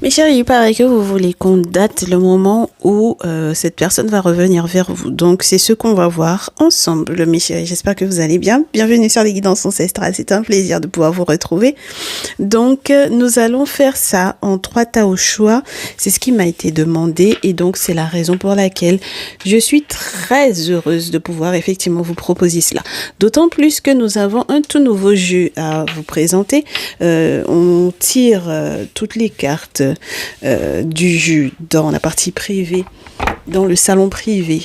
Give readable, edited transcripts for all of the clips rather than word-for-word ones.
Mes chéris, il paraît que vous voulez qu'on date le moment où cette personne va revenir vers vous. Donc, c'est ce qu'on va voir ensemble, mes chéris. J'espère que vous allez bien. Bienvenue sur les guidances ancestrales. C'est un plaisir de pouvoir vous retrouver. Donc, nous allons faire ça en 3 tas au choix. C'est ce qui m'a été demandé et donc, c'est la raison pour laquelle je suis très heureuse de pouvoir effectivement vous proposer cela. D'autant plus que nous avons un tout nouveau jeu à vous présenter. On tire toutes les cartes du jeu dans la partie privée, dans le salon privé.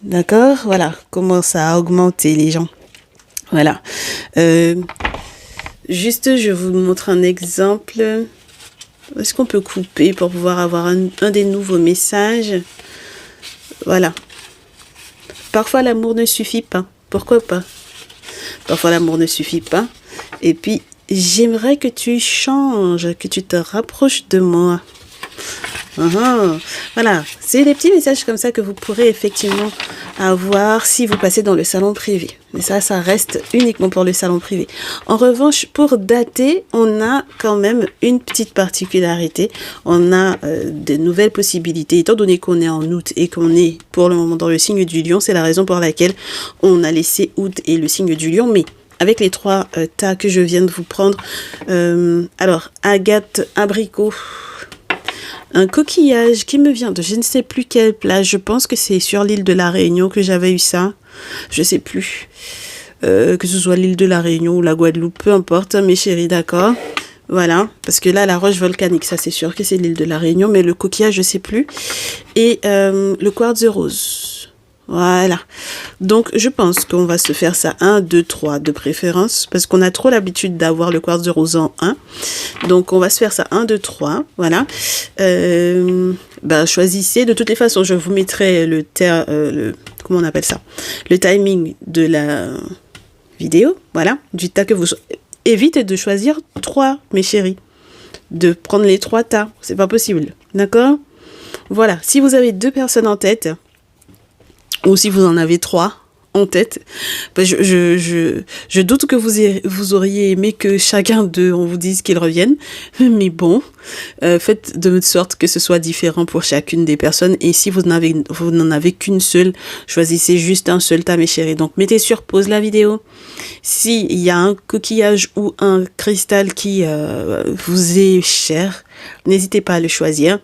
D'accord? Voilà, comment ça a augmenté les gens. Voilà. Juste, je vous montre un exemple. Est-ce qu'on peut couper pour pouvoir avoir un des nouveaux messages? Voilà. Parfois, l'amour ne suffit pas. Pourquoi pas? Parfois, l'amour ne suffit pas. Et puis, j'aimerais que tu changes, que tu te rapproches de moi. Voilà, c'est des petits messages comme ça que vous pourrez effectivement avoir si vous passez dans le salon privé. Mais ça reste uniquement pour le salon privé. En revanche, pour dater, on a quand même une petite particularité. On a de nouvelles possibilités. Étant donné qu'on est en août et qu'on est pour le moment dans le signe du lion, c'est la raison pour laquelle on a laissé août et le signe du lion. Mais avec les 3 tas que je viens de vous prendre, alors, agate, abricot, un coquillage qui me vient de je ne sais plus quelle plage. Je pense que c'est sur l'île de la Réunion que j'avais eu ça. Je sais plus. Que ce soit l'île de la Réunion ou la Guadeloupe, peu importe, mes chéris, d'accord? Voilà, parce que là, la roche volcanique, ça c'est sûr que c'est l'île de la Réunion, mais le coquillage, je sais plus. Et le quartz rose. Voilà. Donc, je pense qu'on va se faire ça 1, 2, 3 de préférence, parce qu'on a trop l'habitude d'avoir le quartz de rose en 1. Donc, on va se faire ça 1, 2, 3. Voilà. Choisissez. De toutes les façons, je vous mettrai comment on appelle ça? Le timing de la vidéo. Voilà. Du tas que vous... Évitez de choisir 3, mes chéris. De prendre les 3 tas. C'est pas possible. D'accord? Voilà. Si vous avez 2 personnes en tête, ou si vous en avez 3 en tête, je doute que vous auriez aimé que chacun d'eux, on vous dise qu'ils reviennent. Mais bon, faites de sorte que ce soit différent pour chacune des personnes. Et si vous n'en avez qu'une seule, choisissez juste un seul tas, mes chéris. Donc, mettez sur pause la vidéo. S'il y a un coquillage ou un cristal qui vous est cher, n'hésitez pas à le choisir.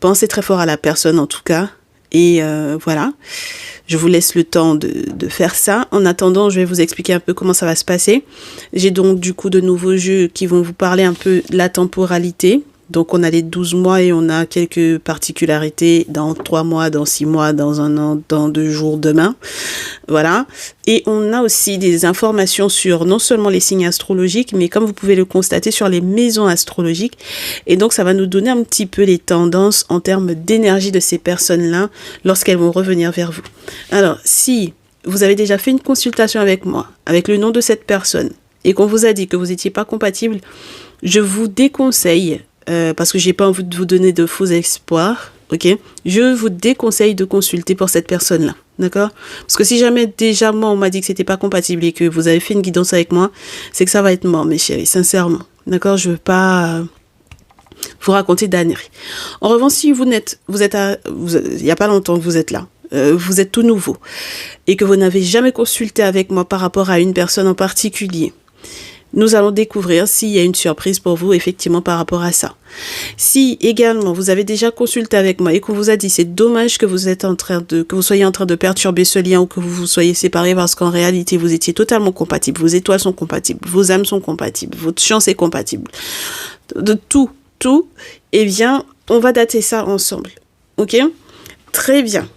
Pensez très fort à la personne en tout cas. Et voilà, je vous laisse le temps de faire ça. En attendant, je vais vous expliquer un peu comment ça va se passer. J'ai donc du coup de nouveaux jeux qui vont vous parler un peu de la temporalité. Donc on a les 12 mois et on a quelques particularités dans 3 mois, dans 6 mois, dans 1 an, dans 2 jours, demain. Voilà. Et on a aussi des informations sur non seulement les signes astrologiques, mais comme vous pouvez le constater, sur les maisons astrologiques. Et donc ça va nous donner un petit peu les tendances en termes d'énergie de ces personnes-là lorsqu'elles vont revenir vers vous. Alors, si vous avez déjà fait une consultation avec moi, avec le nom de cette personne, et qu'on vous a dit que vous n'étiez pas compatible, je vous déconseille, parce que j'ai pas envie de vous donner de faux espoirs, ok? Je vous déconseille de consulter pour cette personne-là, d'accord? Parce que si jamais déjà moi on m'a dit que c'était pas compatible et que vous avez fait une guidance avec moi, c'est que ça va être mort, mes chéris, sincèrement, d'accord? Je veux pas vous raconter d'âneries. En revanche, si il y a pas longtemps que vous êtes là, vous êtes tout nouveau et que vous n'avez jamais consulté avec moi par rapport à une personne en particulier, nous allons découvrir s'il y a une surprise pour vous, effectivement, par rapport à ça. Si, également, vous avez déjà consulté avec moi et qu'on vous a dit c'est dommage que vous soyez en train de perturber ce lien ou que vous vous soyez séparés parce qu'en réalité, vous étiez totalement compatibles, vos étoiles sont compatibles, vos âmes sont compatibles, votre chance est compatible, de tout, eh bien, on va dater ça ensemble. Ok? Très bien.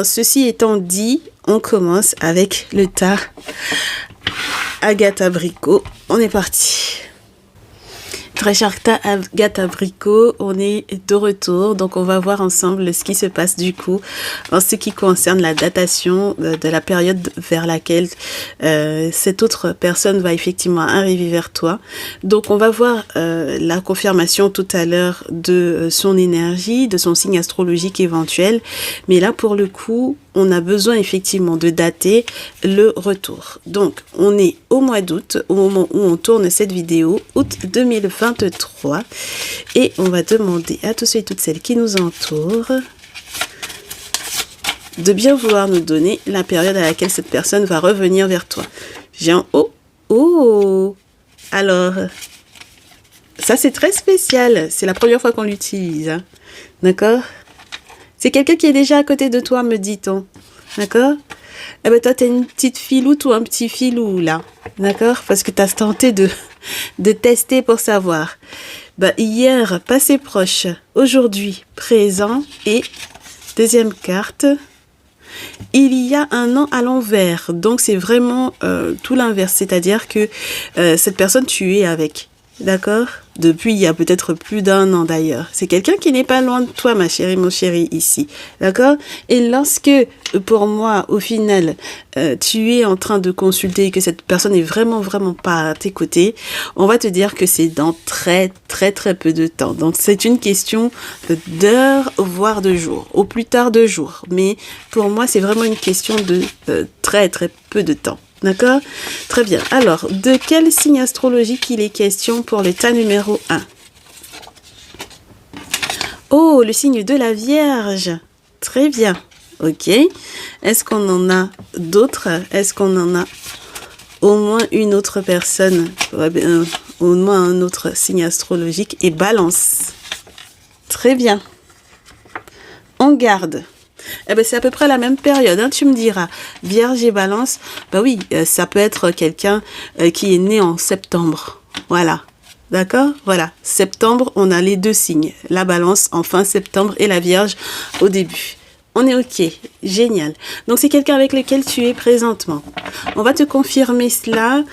Ceci étant dit, on commence avec le tas agate abricot. On est parti. Très cher tas agate abricot, on est de retour. Donc, on va voir ensemble ce qui se passe du coup en ce qui concerne la datation de la période vers laquelle cette autre personne va effectivement arriver vers toi. Donc, on va voir la confirmation tout à l'heure de son énergie, de son signe astrologique éventuel. Mais là, pour le coup, on a besoin effectivement de dater le retour. Donc, on est au mois d'août, au moment où on tourne cette vidéo, août 2020. 2023. Et on va demander à tous ceux et toutes celles qui nous entourent de bien vouloir nous donner la période à laquelle cette personne va revenir vers toi. J'ai un oh, oh. Alors, ça c'est très spécial. C'est la première fois qu'on l'utilise. Hein. D'accord? C'est quelqu'un qui est déjà à côté de toi, me dit-on. D'accord? Eh ben toi, t'es une petite filoute ou un petit filou, là. D'accord? Parce que t'as tenté de tester pour savoir. Ben, hier, passé proche. Aujourd'hui, présent. Et deuxième carte. Il y a un an à l'envers. Donc, c'est vraiment tout l'inverse. C'est-à-dire que cette personne, tu es avec. D'accord? Depuis, il y a peut-être plus d'un an d'ailleurs. C'est quelqu'un qui n'est pas loin de toi, ma chérie, mon chéri, ici. D'accord? Et lorsque, pour moi, au final, tu es en train de consulter et que cette personne n'est vraiment, vraiment pas à tes côtés, on va te dire que c'est dans très, très, très peu de temps. Donc, c'est une question d'heures, voire de jours. Au plus tard, de jours. Mais pour moi, c'est vraiment une question de très, très peu de temps. D'accord? Très bien. Alors, de quel signe astrologique il est question pour le tas numéro 1? Oh, le signe de la Vierge. Très bien. Ok. Est-ce qu'on en a d'autres? Est-ce qu'on en a au moins une autre personne? Au moins un autre signe astrologique. Et Balance. Très bien. On garde. Eh ben, c'est à peu près la même période, hein, tu me diras. Vierge et Balance, bah oui, ça peut être quelqu'un qui est né en septembre. Voilà. D'accord? Voilà. Septembre, on a les deux signes. La Balance en fin septembre et la Vierge au début. On est OK. Génial. Donc, c'est quelqu'un avec lequel tu es présentement. On va te confirmer cela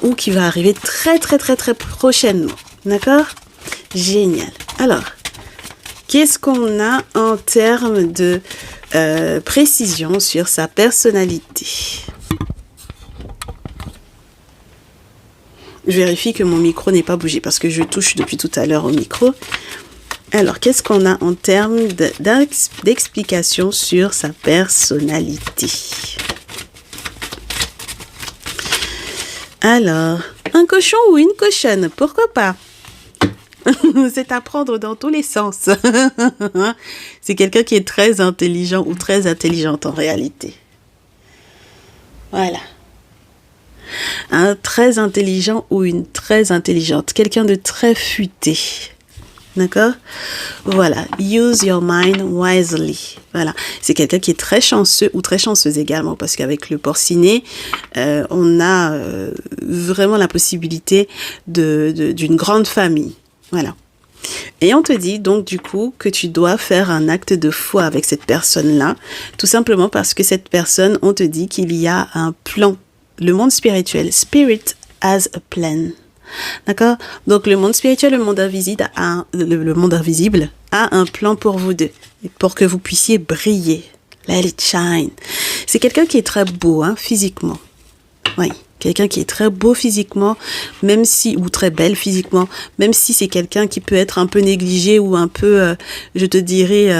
ou qui va arriver très, très, très, très prochainement. D'accord? Génial. Alors, qu'est-ce qu'on a en termes de précision sur sa personnalité? Je vérifie que mon micro n'est pas bougé parce que je touche depuis tout à l'heure au micro. Alors, qu'est-ce qu'on a en termes d'explication sur sa personnalité? Alors, un cochon ou une cochonne, pourquoi pas? C'est à prendre dans tous les sens. C'est quelqu'un qui est très intelligent ou très intelligente en réalité. Voilà. Un très intelligent ou une très intelligente. Quelqu'un de très futé. D'accord? Voilà. Use your mind wisely. Voilà. C'est quelqu'un qui est très chanceux ou très chanceuse également parce qu'avec le porcinet, on a vraiment la possibilité d'une grande famille. Voilà. Et on te dit donc du coup que tu dois faire un acte de foi avec cette personne-là, tout simplement parce que cette personne, on te dit qu'il y a un plan. Le monde spirituel, spirit has a plan. D'accord? Donc le monde spirituel, le monde invisible a un plan pour vous deux, pour que vous puissiez briller. Let it shine. C'est quelqu'un qui est très beau, hein, physiquement. Oui. Quelqu'un qui est très beau physiquement, même si, ou très belle physiquement, même si c'est quelqu'un qui peut être un peu négligé ou un peu, je te dirais,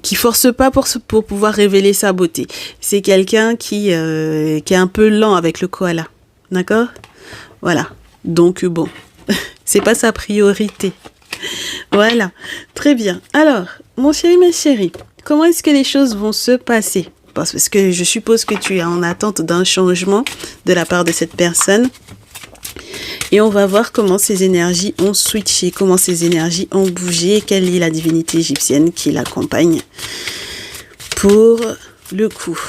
qui force pas pour pouvoir révéler sa beauté. C'est quelqu'un qui est un peu lent avec le koala. D'accord? Voilà. Donc, bon, c'est pas sa priorité. Voilà. Très bien. Alors, mon chéri, ma chérie, comment est-ce que les choses vont se passer? Parce que je suppose que tu es en attente d'un changement de la part de cette personne. Et on va voir comment ces énergies ont switché, comment ces énergies ont bougé, quelle est la divinité égyptienne qui l'accompagne pour le coup.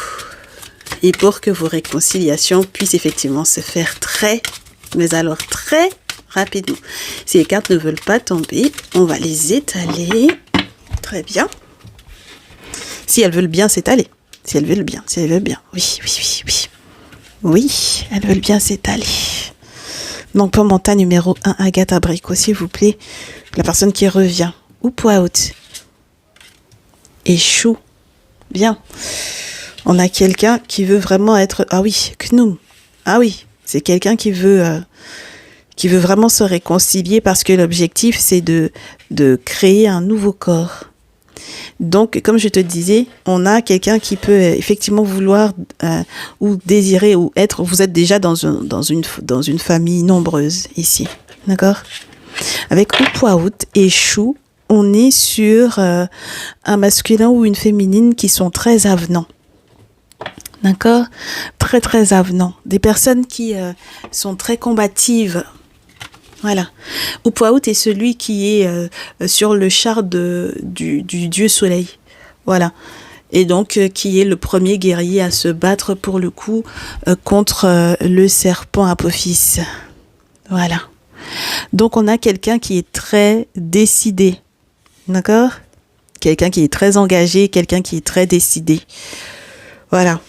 Et pour que vos réconciliations puissent effectivement se faire mais alors très rapidement. Si les cartes ne veulent pas tomber, on va les étaler. Très bien. Si elles veulent bien s'étaler. Si elles veulent bien, oui. Oui, elles veulent bien s'étaler. Donc pour mon tas numéro 1, Agathe Abricot, s'il vous plaît, la personne qui revient. Ou Pout. Échoue. Bien. On a quelqu'un qui veut vraiment être... Ah oui, Knum. Ah oui, c'est quelqu'un qui veut vraiment se réconcilier parce que l'objectif, c'est de créer un nouveau corps. Donc, comme je te disais, on a quelqu'un qui peut effectivement vouloir ou désirer ou être. Vous êtes déjà dans une famille nombreuse ici, d'accord? Avec Upwaout et Chou, on est sur un masculin ou une féminine qui sont très avenants. D'accord? Très, très avenants. Des personnes qui sont très combatives. Voilà. Upwaout est celui qui est sur le char du dieu soleil. Voilà. Et donc, qui est le premier guerrier à se battre pour le coup contre le serpent Apophis. Voilà. Donc, on a quelqu'un qui est très décidé. D'accord? Quelqu'un qui est très engagé, quelqu'un qui est très décidé. Voilà.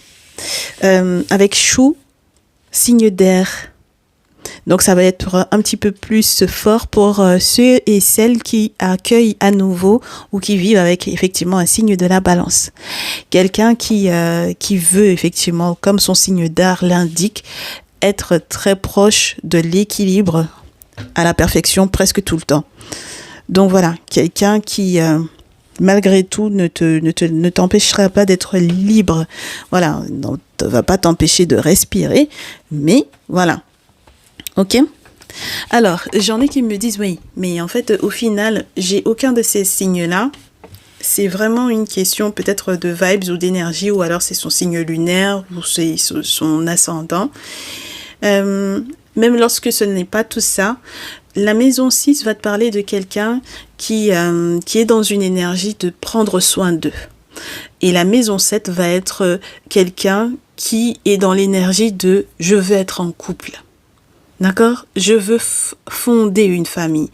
Avec Chou, signe d'air. Donc, ça va être un petit peu plus fort pour ceux et celles qui accueillent à nouveau ou qui vivent avec effectivement un signe de la balance. Quelqu'un qui veut effectivement, comme son signe d'art l'indique, être très proche de l'équilibre à la perfection presque tout le temps. Donc voilà, quelqu'un qui malgré tout ne t'empêchera pas d'être libre. Voilà, ne va pas t'empêcher de respirer, mais voilà. Ok. Alors, j'en ai qui me disent oui, mais en fait, au final, j'ai aucun de ces signes-là. C'est vraiment une question peut-être de vibes ou d'énergie, ou alors c'est son signe lunaire ou c'est son ascendant. Même lorsque ce n'est pas tout ça, la maison 6 va te parler de quelqu'un qui est dans une énergie de prendre soin d'eux. Et la maison 7 va être quelqu'un qui est dans l'énergie de « je veux être en couple ». D'accord? Je veux fonder une famille.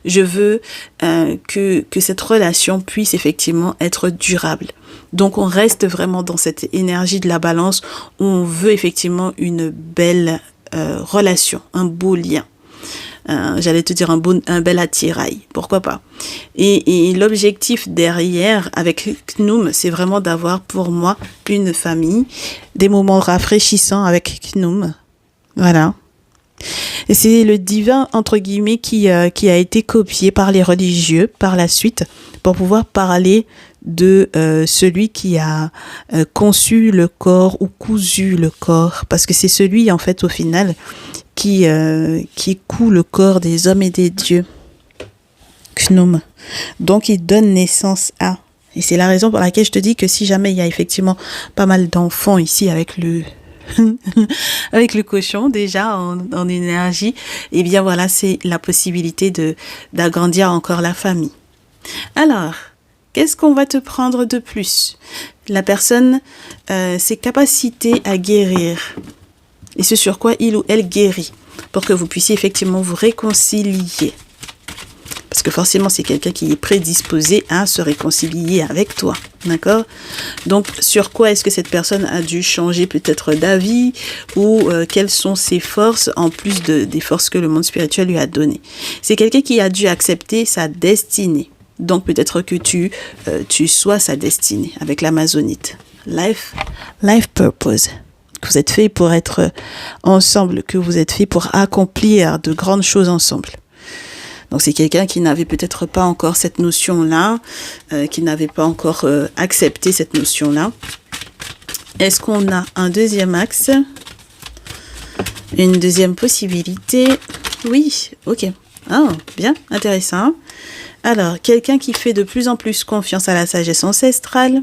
Je veux que cette relation puisse effectivement être durable. Donc, on reste vraiment dans cette énergie de la balance où on veut effectivement une belle relation, un beau lien. J'allais te dire un bel attirail, pourquoi pas. Et l'objectif derrière avec Khnum, c'est vraiment d'avoir pour moi une famille, des moments rafraîchissants avec Khnum. Voilà. Et c'est le divin, entre guillemets, qui a été copié par les religieux par la suite pour pouvoir parler de celui qui a conçu le corps ou cousu le corps. Parce que c'est celui, en fait, au final, qui coud le corps des hommes et des dieux. Khnum. Donc, il donne naissance à. Et c'est la raison pour laquelle je te dis que si jamais il y a effectivement pas mal d'enfants ici avec le cochon déjà en énergie, et bien voilà, c'est la possibilité d'agrandir encore la famille. Alors, qu'est-ce qu'on va te prendre de plus? La personne, ses capacités à guérir. Et ce sur quoi il ou elle guérit, pour que vous puissiez effectivement vous réconcilier. Parce que forcément, c'est quelqu'un qui est prédisposé à se réconcilier avec toi. D'accord? Donc, sur quoi est-ce que cette personne a dû changer peut-être d'avis ou quelles sont ses forces en plus des forces que le monde spirituel lui a données? C'est quelqu'un qui a dû accepter sa destinée. Donc, peut-être que tu sois sa destinée avec l'amazonite. Life purpose. Que vous êtes fait pour être ensemble, que vous êtes fait pour accomplir de grandes choses ensemble. Donc, c'est quelqu'un qui n'avait peut-être pas encore cette notion-là, qui n'avait pas encore accepté cette notion-là. Est-ce qu'on a un deuxième axe? Une deuxième possibilité? Oui, ok. Ah, bien, intéressant. Alors, quelqu'un qui fait de plus en plus confiance à la sagesse ancestrale.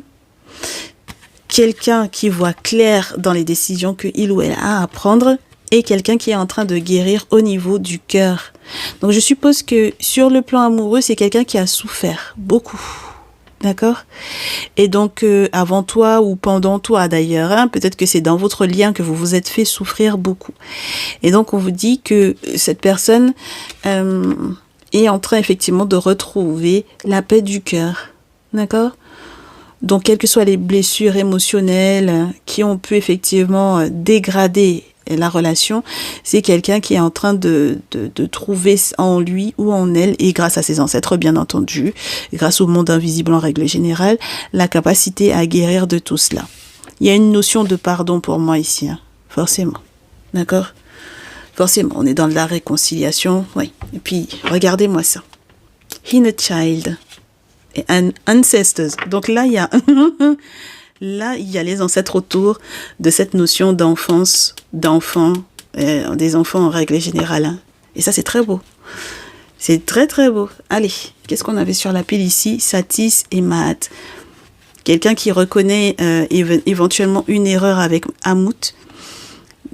Quelqu'un qui voit clair dans les décisions qu'il ou elle a à prendre. Et quelqu'un qui est en train de guérir au niveau du cœur. Donc, je suppose que sur le plan amoureux, c'est quelqu'un qui a souffert beaucoup. D'accord? Et donc, avant toi ou pendant toi d'ailleurs, hein, peut-être que c'est dans votre lien que vous vous êtes fait souffrir beaucoup. Et donc, on vous dit que cette personne est en train effectivement de retrouver la paix du cœur. D'accord? Donc, quelles que soient les blessures émotionnelles qui ont pu effectivement dégrader la relation, c'est quelqu'un qui est en train de trouver en lui ou en elle, et grâce à ses ancêtres bien entendu, grâce au monde invisible en règle générale, la capacité à guérir de tout cela. Il y a une notion de pardon pour moi ici, hein, forcément. D'accord? Forcément, on est dans la réconciliation, oui. Et puis, regardez-moi ça. Inner child. et ancestors. Donc là, il y a là, il y a les ancêtres autour de cette notion d'enfance, d'enfants, des enfants en règle générale. Hein. Et ça, c'est très beau. C'est très, très beau. Allez, qu'est-ce qu'on avait sur la pile ici? Satis et Maat. Quelqu'un qui reconnaît éventuellement une erreur avec Amout.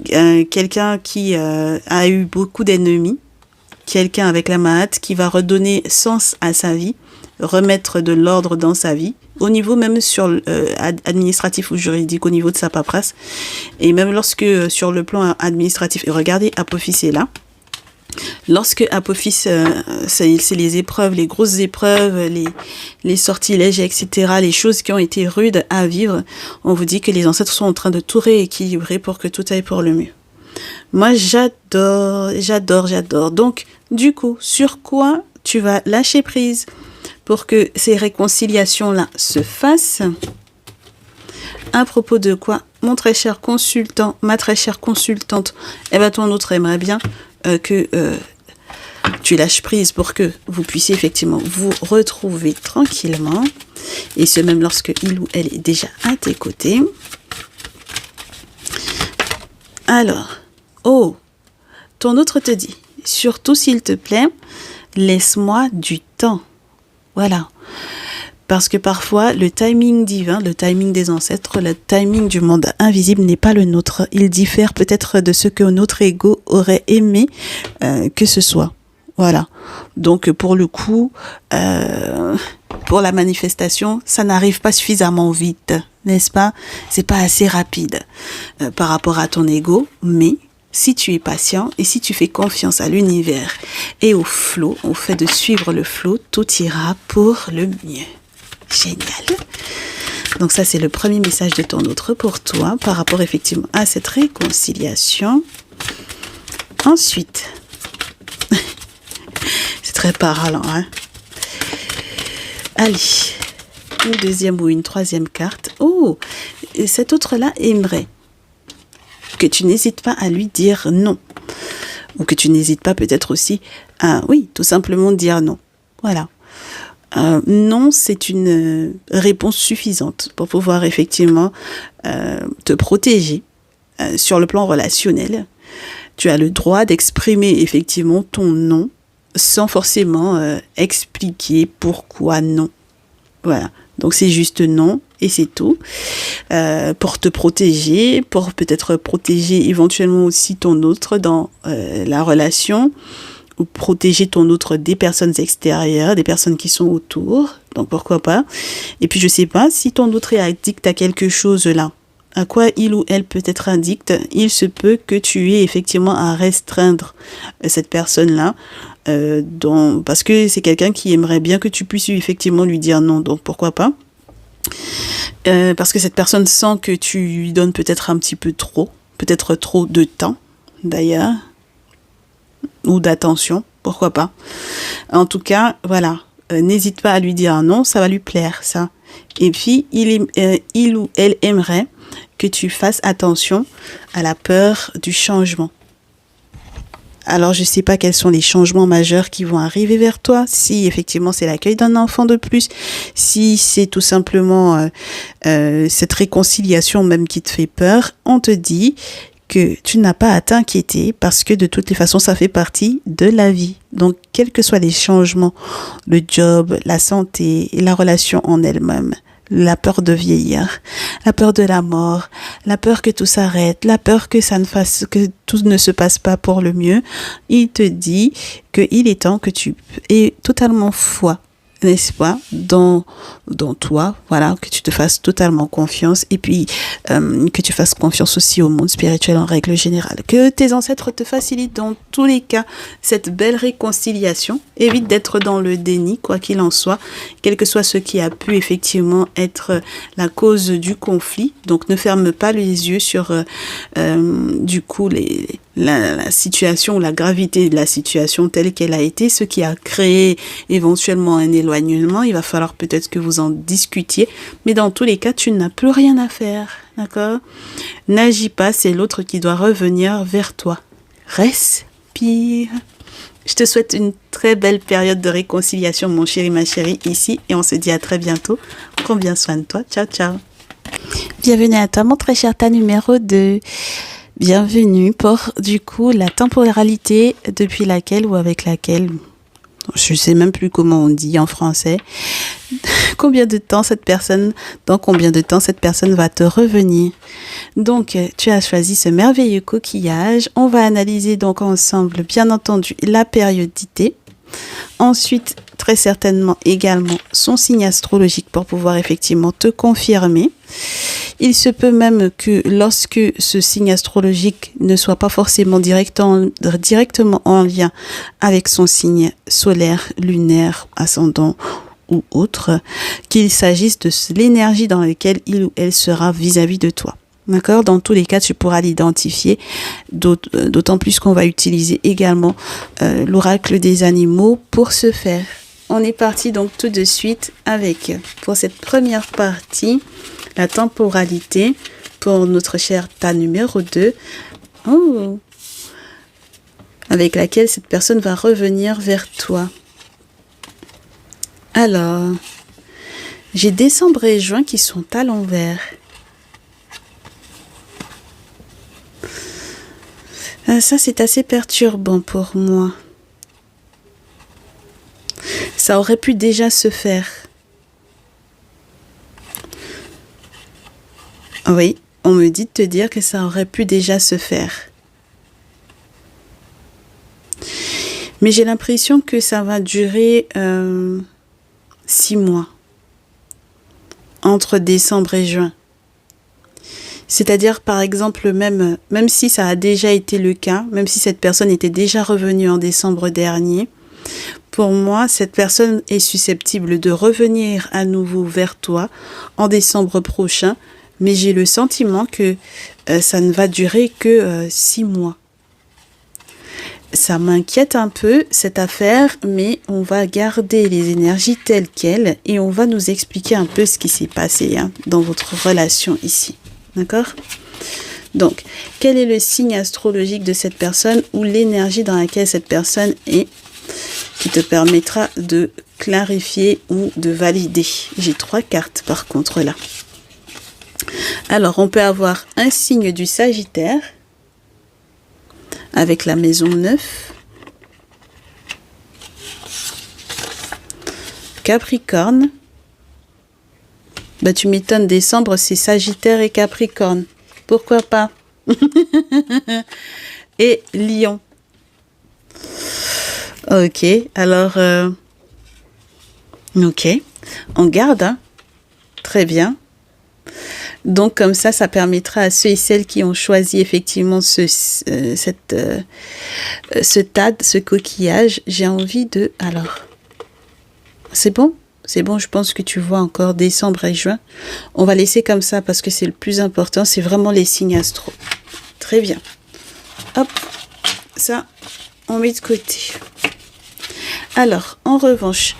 Quelqu'un qui a eu beaucoup d'ennemis. Quelqu'un avec la Maat qui va redonner sens à sa vie, remettre de l'ordre dans sa vie, au niveau même sur administratif ou juridique, au niveau de sa paperasse. Et même lorsque sur le plan administratif, et regardez, Apophis est là. Lorsque Apophis, c'est les épreuves, les grosses épreuves, les sortilèges, etc., les choses qui ont été rudes à vivre, on vous dit que les ancêtres sont en train de tout rééquilibrer pour que tout aille pour le mieux. Moi, j'adore. Donc, du coup, sur quoi tu vas lâcher prise pour que ces réconciliations-là se fassent? À propos de quoi, mon très cher consultant, ma très chère consultante, ton autre aimerait bien que tu lâches prise pour que vous puissiez effectivement vous retrouver tranquillement, et ce même lorsque il ou elle est déjà à tes côtés. Alors, ton autre te dit, surtout s'il te plaît, laisse-moi du temps. Voilà. Parce que parfois, le timing divin, le timing des ancêtres, le timing du monde invisible n'est pas le nôtre. Il diffère peut-être de ce que notre ego aurait aimé que ce soit. Voilà. Donc, pour le coup, pour la manifestation, ça n'arrive pas suffisamment vite, n'est-ce pas? C'est pas assez rapide par rapport à ton ego, mais si tu es patient et si tu fais confiance à l'univers et au flow, au fait de suivre le flow, tout ira pour le mieux. Génial. Donc ça, c'est le premier message de ton autre pour toi par rapport effectivement à cette réconciliation. Ensuite, c'est très parlant, hein. Allez, une deuxième ou une troisième carte. Cet autre-là aimerait que tu n'hésites pas à lui dire non. Ou que tu n'hésites pas peut-être aussi à, tout simplement dire non. Voilà. Non, c'est une réponse suffisante pour pouvoir effectivement te protéger sur le plan relationnel. Tu as le droit d'exprimer effectivement ton non sans forcément expliquer pourquoi non. Voilà. Donc c'est juste non et c'est tout. Pour te protéger, pour peut-être protéger éventuellement aussi ton autre dans la relation, ou protéger ton autre des personnes extérieures, des personnes qui sont autour. Donc pourquoi pas. Et puis je sais pas, si ton autre est addict à quelque chose là, à quoi il ou elle peut être addict, il se peut que tu aies effectivement à restreindre cette personne-là, parce que c'est quelqu'un qui aimerait bien que tu puisses effectivement lui dire non. Donc pourquoi pas. Parce que cette personne sent que tu lui donnes peut-être un petit peu trop, peut-être trop de temps d'ailleurs, ou d'attention, pourquoi pas. En tout cas, voilà, n'hésite pas à lui dire non, ça va lui plaire, ça. Et puis, il ou elle aimerait que tu fasses attention à la peur du changement. Alors, je ne sais pas quels sont les changements majeurs qui vont arriver vers toi, si effectivement c'est l'accueil d'un enfant de plus, si c'est tout simplement cette réconciliation même qui te fait peur, on te dit que tu n'as pas à t'inquiéter parce que de toutes les façons, ça fait partie de la vie. Donc, quels que soient les changements, le job, la santé, la relation en elle-même, la peur de vieillir, la peur de la mort, la peur que tout s'arrête, la peur que que tout ne se passe pas pour le mieux, il te dit qu'il est temps que tu aies totalement foi, n'est-ce pas, dans toi, voilà, que tu te fasses totalement confiance et puis que tu fasses confiance aussi au monde spirituel en règle générale. Que tes ancêtres te facilitent dans tous les cas cette belle réconciliation. Évite d'être dans le déni, quoi qu'il en soit, quel que soit ce qui a pu effectivement être la cause du conflit. Donc ne ferme pas les yeux sur du coup la situation ou la gravité de la situation telle qu'elle a été, ce qui a créé éventuellement un éloignement. Il va falloir peut-être que vous en discutiez, mais dans tous les cas, tu n'as plus rien à faire, d'accord? N'agis pas, c'est l'autre qui doit revenir vers toi. Respire. Je te souhaite une très belle période de réconciliation, mon chéri, ma chérie, ici. Et on se dit à très bientôt. Prends bien soin de toi. Ciao, ciao. Bienvenue à toi, mon très cher tas numéro 2. Bienvenue pour, du coup, la temporalité depuis laquelle ou avec laquelle, je ne sais même plus comment on dit en français, dans combien de temps cette personne va te revenir. Donc, tu as choisi ce merveilleux coquillage. On va analyser donc ensemble, bien entendu, la périodicité. Ensuite, très certainement également son signe astrologique pour pouvoir effectivement te confirmer. Il se peut même que lorsque ce signe astrologique ne soit pas forcément directement en lien avec son signe solaire, lunaire, ascendant ou autre, qu'il s'agisse de l'énergie dans laquelle il ou elle sera vis-à-vis de toi. D'accord? Dans tous les cas, tu pourras l'identifier, d'autant plus qu'on va utiliser également l'oracle des animaux pour ce faire. On est parti donc tout de suite avec, pour cette première partie, la temporalité pour notre cher tas numéro 2, avec laquelle cette personne va revenir vers toi. Alors, j'ai décembre et juin qui sont à l'envers. Ça, c'est assez perturbant pour moi. Ça aurait pu déjà se faire. Oui, on me dit de te dire que ça aurait pu déjà se faire. Mais j'ai l'impression que ça va durer 6 mois. Entre décembre et juin. C'est-à-dire, par exemple, même si ça a déjà été le cas, même si cette personne était déjà revenue en décembre dernier, pour moi, cette personne est susceptible de revenir à nouveau vers toi en décembre prochain, mais j'ai le sentiment que ça ne va durer que 6 mois. Ça m'inquiète un peu, cette affaire, mais on va garder les énergies telles quelles et on va nous expliquer un peu ce qui s'est passé dans votre relation ici. D'accord? Donc, quel est le signe astrologique de cette personne ou l'énergie dans laquelle cette personne est qui te permettra de clarifier ou de valider? J'ai 3 cartes par contre là. Alors, on peut avoir un signe du Sagittaire avec la maison 9. Capricorne. Bah, tu m'étonnes, décembre, c'est Sagittaire et Capricorne. Pourquoi pas? Et Lion. Ok, alors... ok, on garde. Très bien. Donc, comme ça permettra à ceux et celles qui ont choisi effectivement ce tas, ce coquillage. J'ai envie de... Alors, c'est bon? C'est bon, je pense que tu vois encore décembre et juin. On va laisser comme ça parce que c'est le plus important. C'est vraiment les signes astro. Très bien. Hop, ça, on met de côté. Alors, en revanche,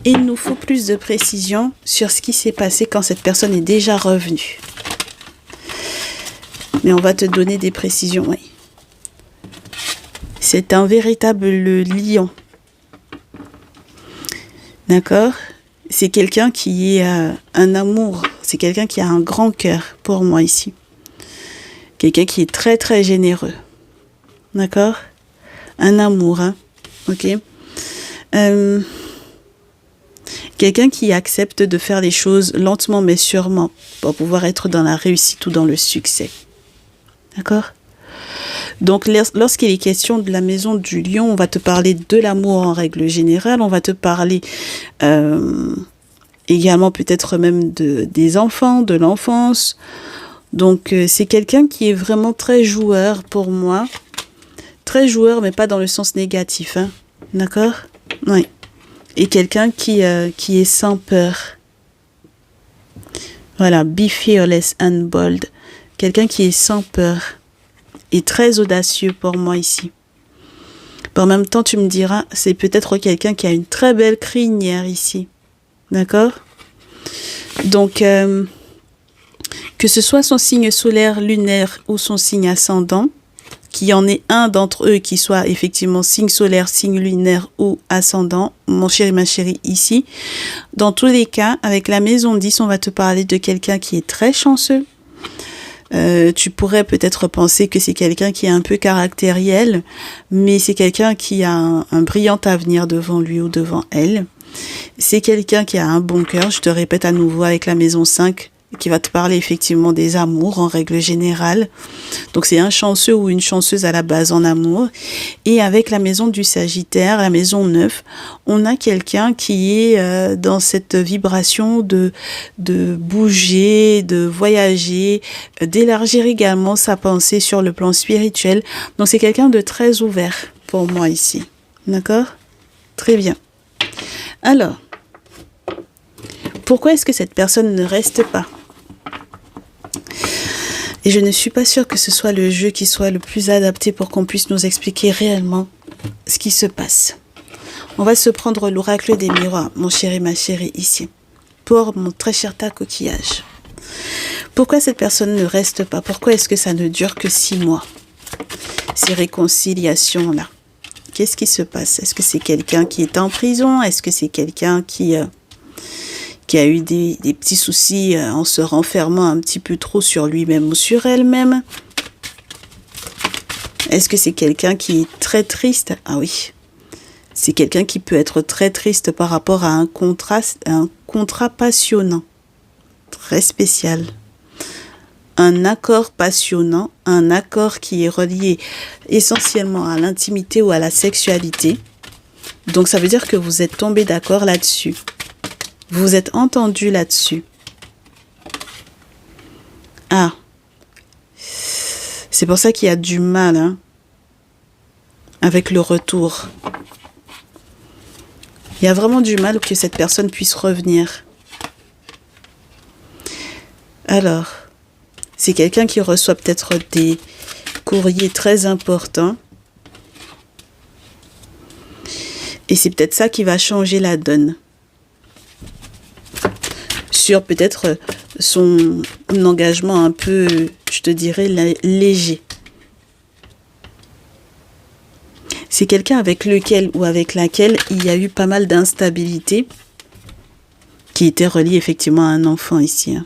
il nous faut plus de précision sur ce qui s'est passé quand cette personne est déjà revenue. Mais on va te donner des précisions, oui. C'est un véritable lion. D'accord? C'est quelqu'un qui a un amour. C'est quelqu'un qui a un grand cœur pour moi ici. Quelqu'un qui est très très généreux. D'accord? Un amour, ok? Quelqu'un qui accepte de faire les choses lentement mais sûrement pour pouvoir être dans la réussite ou dans le succès. D'accord? Donc, lorsqu'il est question de la maison du lion, on va te parler de l'amour en règle générale. On va te parler également peut-être même des enfants, de l'enfance. Donc, c'est quelqu'un qui est vraiment très joueur pour moi. Très joueur, mais pas dans le sens négatif. D'accord? Oui. Et quelqu'un qui est sans peur. Voilà, be fearless and bold. Quelqu'un qui est sans peur. Et très audacieux pour moi ici. En même temps, tu me diras, c'est peut-être quelqu'un qui a une très belle crinière ici. D'accord? Donc, que ce soit son signe solaire, lunaire ou son signe ascendant, qu'il y en ait un d'entre eux qui soit effectivement signe solaire, signe lunaire ou ascendant, mon chéri, ma chérie, ici. Dans tous les cas, avec la maison 10, on va te parler de quelqu'un qui est très chanceux. Tu pourrais peut-être penser que c'est quelqu'un qui est un peu caractériel, mais c'est quelqu'un qui a un brillant avenir devant lui ou devant elle. C'est quelqu'un qui a un bon cœur, je te répète à nouveau avec la maison 5, qui va te parler effectivement des amours en règle générale. Donc c'est un chanceux ou une chanceuse à la base en amour. Et avec la maison du Sagittaire, la maison 9, on a quelqu'un qui est dans cette vibration de bouger, de voyager, d'élargir également sa pensée sur le plan spirituel. Donc c'est quelqu'un de très ouvert pour moi ici. D'accord? Très bien. Alors, pourquoi est-ce que cette personne ne reste pas? Et je ne suis pas sûre que ce soit le jeu qui soit le plus adapté pour qu'on puisse nous expliquer réellement ce qui se passe. On va se prendre l'oracle des miroirs, mon chéri, ma chérie, ici, pour mon très cher tas coquillage. Pourquoi cette personne ne reste pas? Pourquoi est-ce que ça ne dure que 6 mois? Ces réconciliations-là. Qu'est-ce qui se passe? Est-ce que c'est quelqu'un qui est en prison? Est-ce que c'est quelqu'un qui a eu des petits soucis en se renfermant un petit peu trop sur lui-même ou sur elle-même? Est-ce que c'est quelqu'un qui est très triste? Ah oui, c'est quelqu'un qui peut être très triste par rapport à un contrat passionnant, très spécial. Un accord passionnant, un accord qui est relié essentiellement à l'intimité ou à la sexualité. Donc ça veut dire que vous êtes tombés d'accord là-dessus. Vous vous êtes entendus là-dessus. Ah. C'est pour ça qu'il y a du mal avec le retour. Il y a vraiment du mal que cette personne puisse revenir. Alors, c'est quelqu'un qui reçoit peut-être des courriers très importants. Et c'est peut-être ça qui va changer la donne. Sur peut-être son engagement un peu, je te dirais, léger. C'est quelqu'un avec lequel ou avec laquelle il y a eu pas mal d'instabilité qui était reliée effectivement à un enfant ici.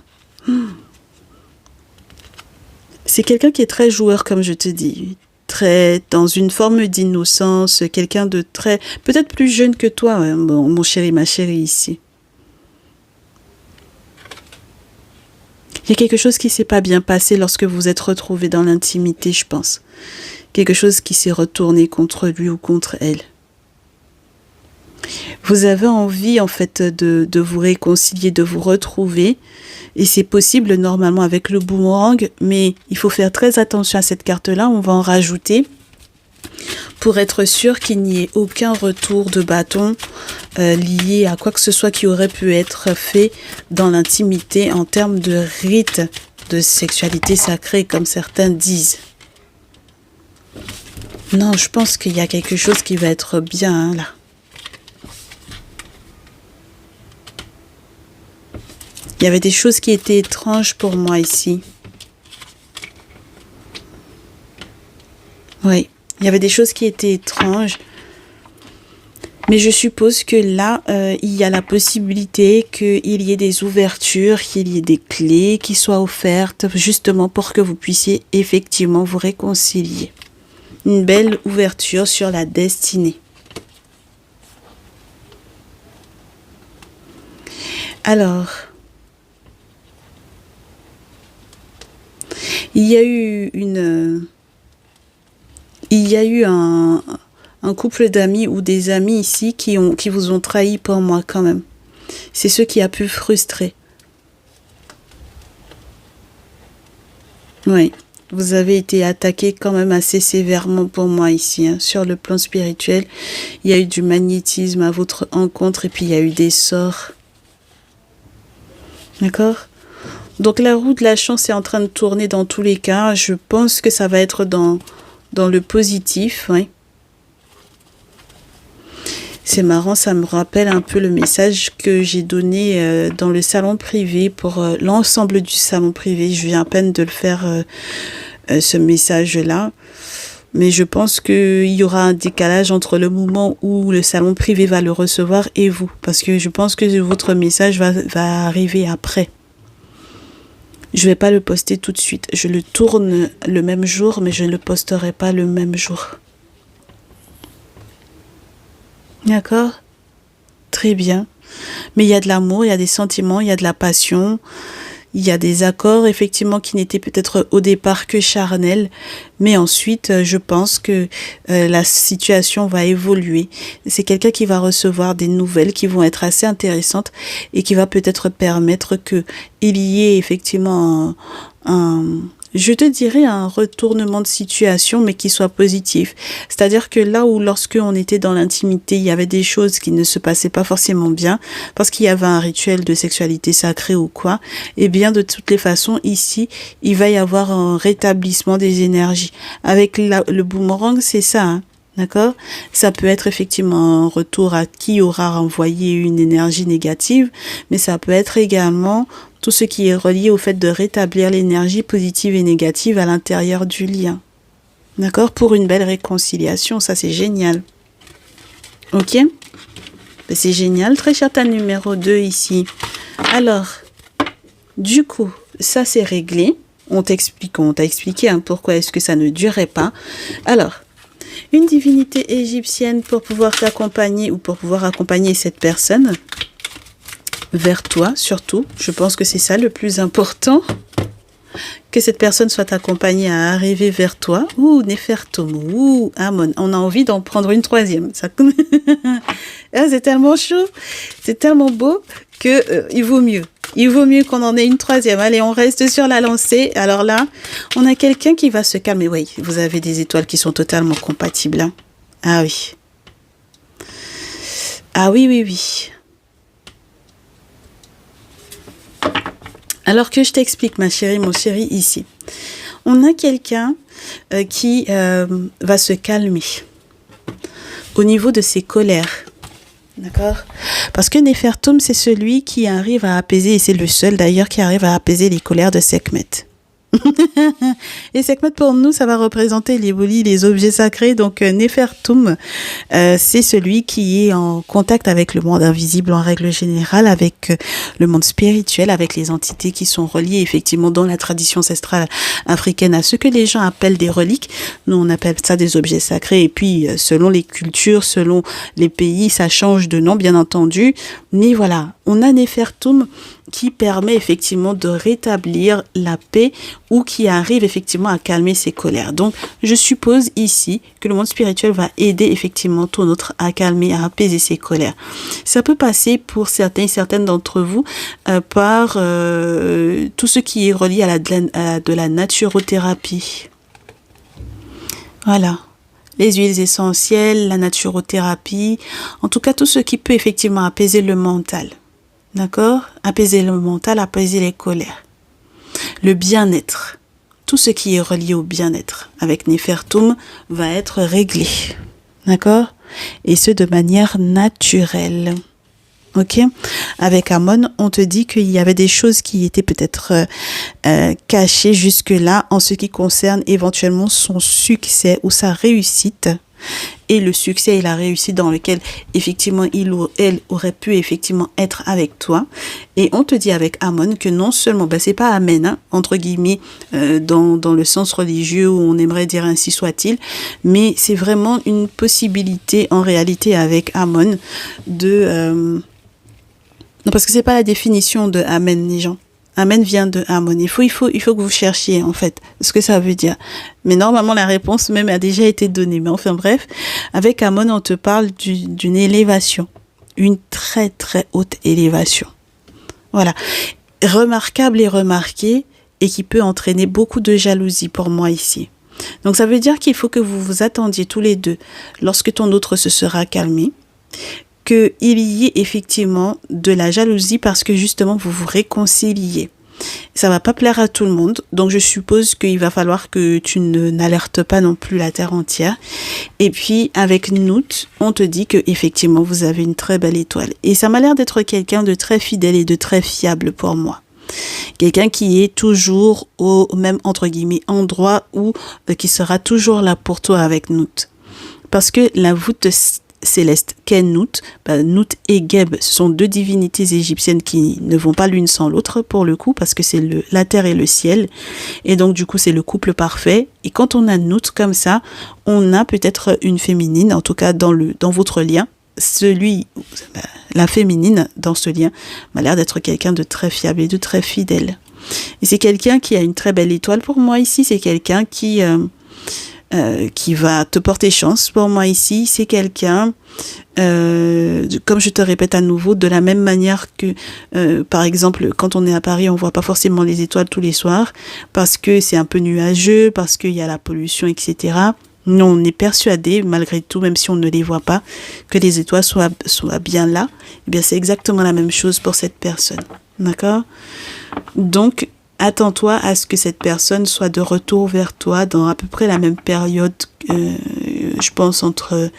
C'est quelqu'un qui est très joueur, comme je te dis, très dans une forme d'innocence, quelqu'un de très, peut-être plus jeune que toi, mon chéri, ma chérie ici. Il y a quelque chose qui s'est pas bien passé lorsque vous êtes retrouvés dans l'intimité, je pense. Quelque chose qui s'est retourné contre lui ou contre elle. Vous avez envie en fait de vous réconcilier, de vous retrouver. Et c'est possible normalement avec le boomerang, mais il faut faire très attention à cette carte-là. On va en rajouter pour être sûr qu'il n'y ait aucun retour de bâton lié à quoi que ce soit qui aurait pu être fait dans l'intimité en termes de rite de sexualité sacrée, comme certains disent. Non, je pense qu'il y a quelque chose qui va être bien là. Il y avait des choses qui étaient étranges pour moi ici. Oui, il y avait des choses qui étaient étranges. Mais je suppose que là, il y a la possibilité qu'il y ait des ouvertures, qu'il y ait des clés qui soient offertes, justement pour que vous puissiez effectivement vous réconcilier. Une belle ouverture sur la destinée. Alors, il y a eu un couple d'amis ou des amis ici qui vous ont trahi pour moi quand même. C'est ce qui a pu frustrer. Oui, vous avez été attaqué quand même assez sévèrement pour moi ici, sur le plan spirituel. Il y a eu du magnétisme à votre encontre et puis il y a eu des sorts. D'accord ? Donc la roue de la chance est en train de tourner dans tous les cas. Je pense que ça va être dans le positif. Oui. C'est marrant, ça me rappelle un peu le message que j'ai donné dans le salon privé pour l'ensemble du salon privé. Je viens à peine de le faire, ce message-là. Mais je pense qu'il y aura un décalage entre le moment où le salon privé va le recevoir et vous. Parce que je pense que votre message va arriver après. Je ne vais pas le poster tout de suite. Je le tourne le même jour, mais je ne le posterai pas le même jour. D'accord? Très bien. Mais il y a de l'amour, il y a des sentiments, il y a de la passion. Il y a des accords, effectivement, qui n'étaient peut-être au départ que charnels, mais ensuite, je pense que la situation va évoluer. C'est quelqu'un qui va recevoir des nouvelles qui vont être assez intéressantes et qui va peut-être permettre que il y ait effectivement je te dirais un retournement de situation, mais qui soit positif. C'est-à-dire que là où lorsque on était dans l'intimité, il y avait des choses qui ne se passaient pas forcément bien, parce qu'il y avait un rituel de sexualité sacrée ou quoi, eh bien de toutes les façons, ici, il va y avoir un rétablissement des énergies. Avec le boomerang, c'est ça, hein. D'accord? Ça peut être effectivement un retour à qui aura renvoyé une énergie négative, mais ça peut être également tout ce qui est relié au fait de rétablir l'énergie positive et négative à l'intérieur du lien. D'accord? Pour une belle réconciliation, ça c'est génial. Ok? C'est génial. Très cher ta numéro 2 ici. Alors, du coup, ça c'est réglé. On t'a expliqué hein, pourquoi est-ce que ça ne durait pas. Alors, une divinité égyptienne pour pouvoir t'accompagner ou pour pouvoir accompagner cette personne vers toi, surtout. Je pense que c'est ça le plus important. Que cette personne soit accompagnée à arriver vers toi. Ouh, Nefertum, ouh, Amon. On a envie d'en prendre une troisième. Ça... c'est tellement chaud, c'est tellement beau que il vaut mieux. Il vaut mieux qu'on en ait une troisième. Allez, on reste sur la lancée. Alors là, on a quelqu'un qui va se calmer. Oui, vous avez des étoiles qui sont totalement compatibles. Hein. Ah oui. Ah oui, oui, oui. Alors que je t'explique, ma chérie, mon chéri, ici. On a quelqu'un qui va se calmer au niveau de ses colères. D'accord? Parce que Nefertum, c'est celui qui arrive à apaiser, et c'est le seul d'ailleurs qui arrive à apaiser les colères de Sekhmet. Et Sekhmet, pour nous, ça va représenter les bolis, les objets sacrés. Donc, Nefertum, c'est celui qui est en contact avec le monde invisible en règle générale, avec le monde spirituel, avec les entités qui sont reliées effectivement dans la tradition ancestrale africaine à ce que les gens appellent des reliques. Nous, on appelle ça des objets sacrés. Et puis, selon les cultures, selon les pays, ça change de nom, bien entendu. Mais voilà, on a Nefertum qui permet effectivement de rétablir la paix ou qui arrive effectivement à calmer ses colères. Donc, je suppose ici que le monde spirituel va aider effectivement tout notre à calmer, à apaiser ses colères. Ça peut passer pour certains et certaines d'entre vous par tout ce qui est relié à de la naturothérapie. Voilà. Les huiles essentielles, la naturothérapie, en tout cas tout ce qui peut effectivement apaiser le mental. D'accord? Apaiser le mental, apaiser les colères. Le bien-être, tout ce qui est relié au bien-être avec Nefertum va être réglé. D'accord? Et ce de manière naturelle. Ok? Avec Amon, on te dit qu'il y avait des choses qui étaient peut-être cachées jusque-là en ce qui concerne éventuellement son succès ou sa réussite. Et le succès et la réussite dans lequel effectivement il ou elle aurait pu effectivement être avec toi. Et on te dit avec Amon que non seulement, c'est pas Amen, hein, entre guillemets, dans le sens religieux où on aimerait dire ainsi soit-il, mais c'est vraiment une possibilité en réalité avec Amon de... non, parce que c'est pas la définition de Amen, les gens. Amen vient de Amon. Il faut que vous cherchiez, en fait, ce que ça veut dire. Mais normalement, la réponse même a déjà été donnée. Mais enfin, bref, avec Amon, on te parle d'une élévation. Une très, très haute élévation. Voilà. Remarquable et remarqué, et qui peut entraîner beaucoup de jalousie pour moi ici. Donc, ça veut dire qu'il faut que vous vous attendiez tous les deux, lorsque ton autre se sera calmé, qu'il y ait effectivement de la jalousie parce que justement vous vous réconciliez. Ça va pas plaire à tout le monde, donc je suppose qu'il va falloir que tu n'alertes pas non plus la terre entière. Et puis avec Nout, on te dit que effectivement vous avez une très belle étoile. Et ça m'a l'air d'être quelqu'un de très fidèle et de très fiable pour moi. Quelqu'un qui est toujours au même, entre guillemets, endroit où, qui sera toujours là pour toi avec Nout. Parce que la voûte céleste qu'est Nout, Nout et Geb, ce sont deux divinités égyptiennes qui ne vont pas l'une sans l'autre pour le coup, parce que c'est la terre et le ciel. Et donc du coup, c'est le couple parfait. Et quand on a Nout comme ça, on a peut-être une féminine, en tout cas dans votre lien. La féminine dans ce lien m'a l'air d'être quelqu'un de très fiable et de très fidèle. Et c'est quelqu'un qui a une très belle étoile pour moi ici. C'est quelqu'un qui va te porter chance pour moi ici. C'est quelqu'un, comme je te répète à nouveau, de la même manière que, par exemple, quand on est à Paris, on voit pas forcément les étoiles tous les soirs parce que c'est un peu nuageux, parce qu'il y a la pollution, etc. Nous, on est persuadé, malgré tout, même si on ne les voit pas, que les étoiles soient bien là. Eh bien, c'est exactement la même chose pour cette personne. D'accord? Donc, attends-toi à ce que cette personne soit de retour vers toi dans à peu près la même période, je pense entre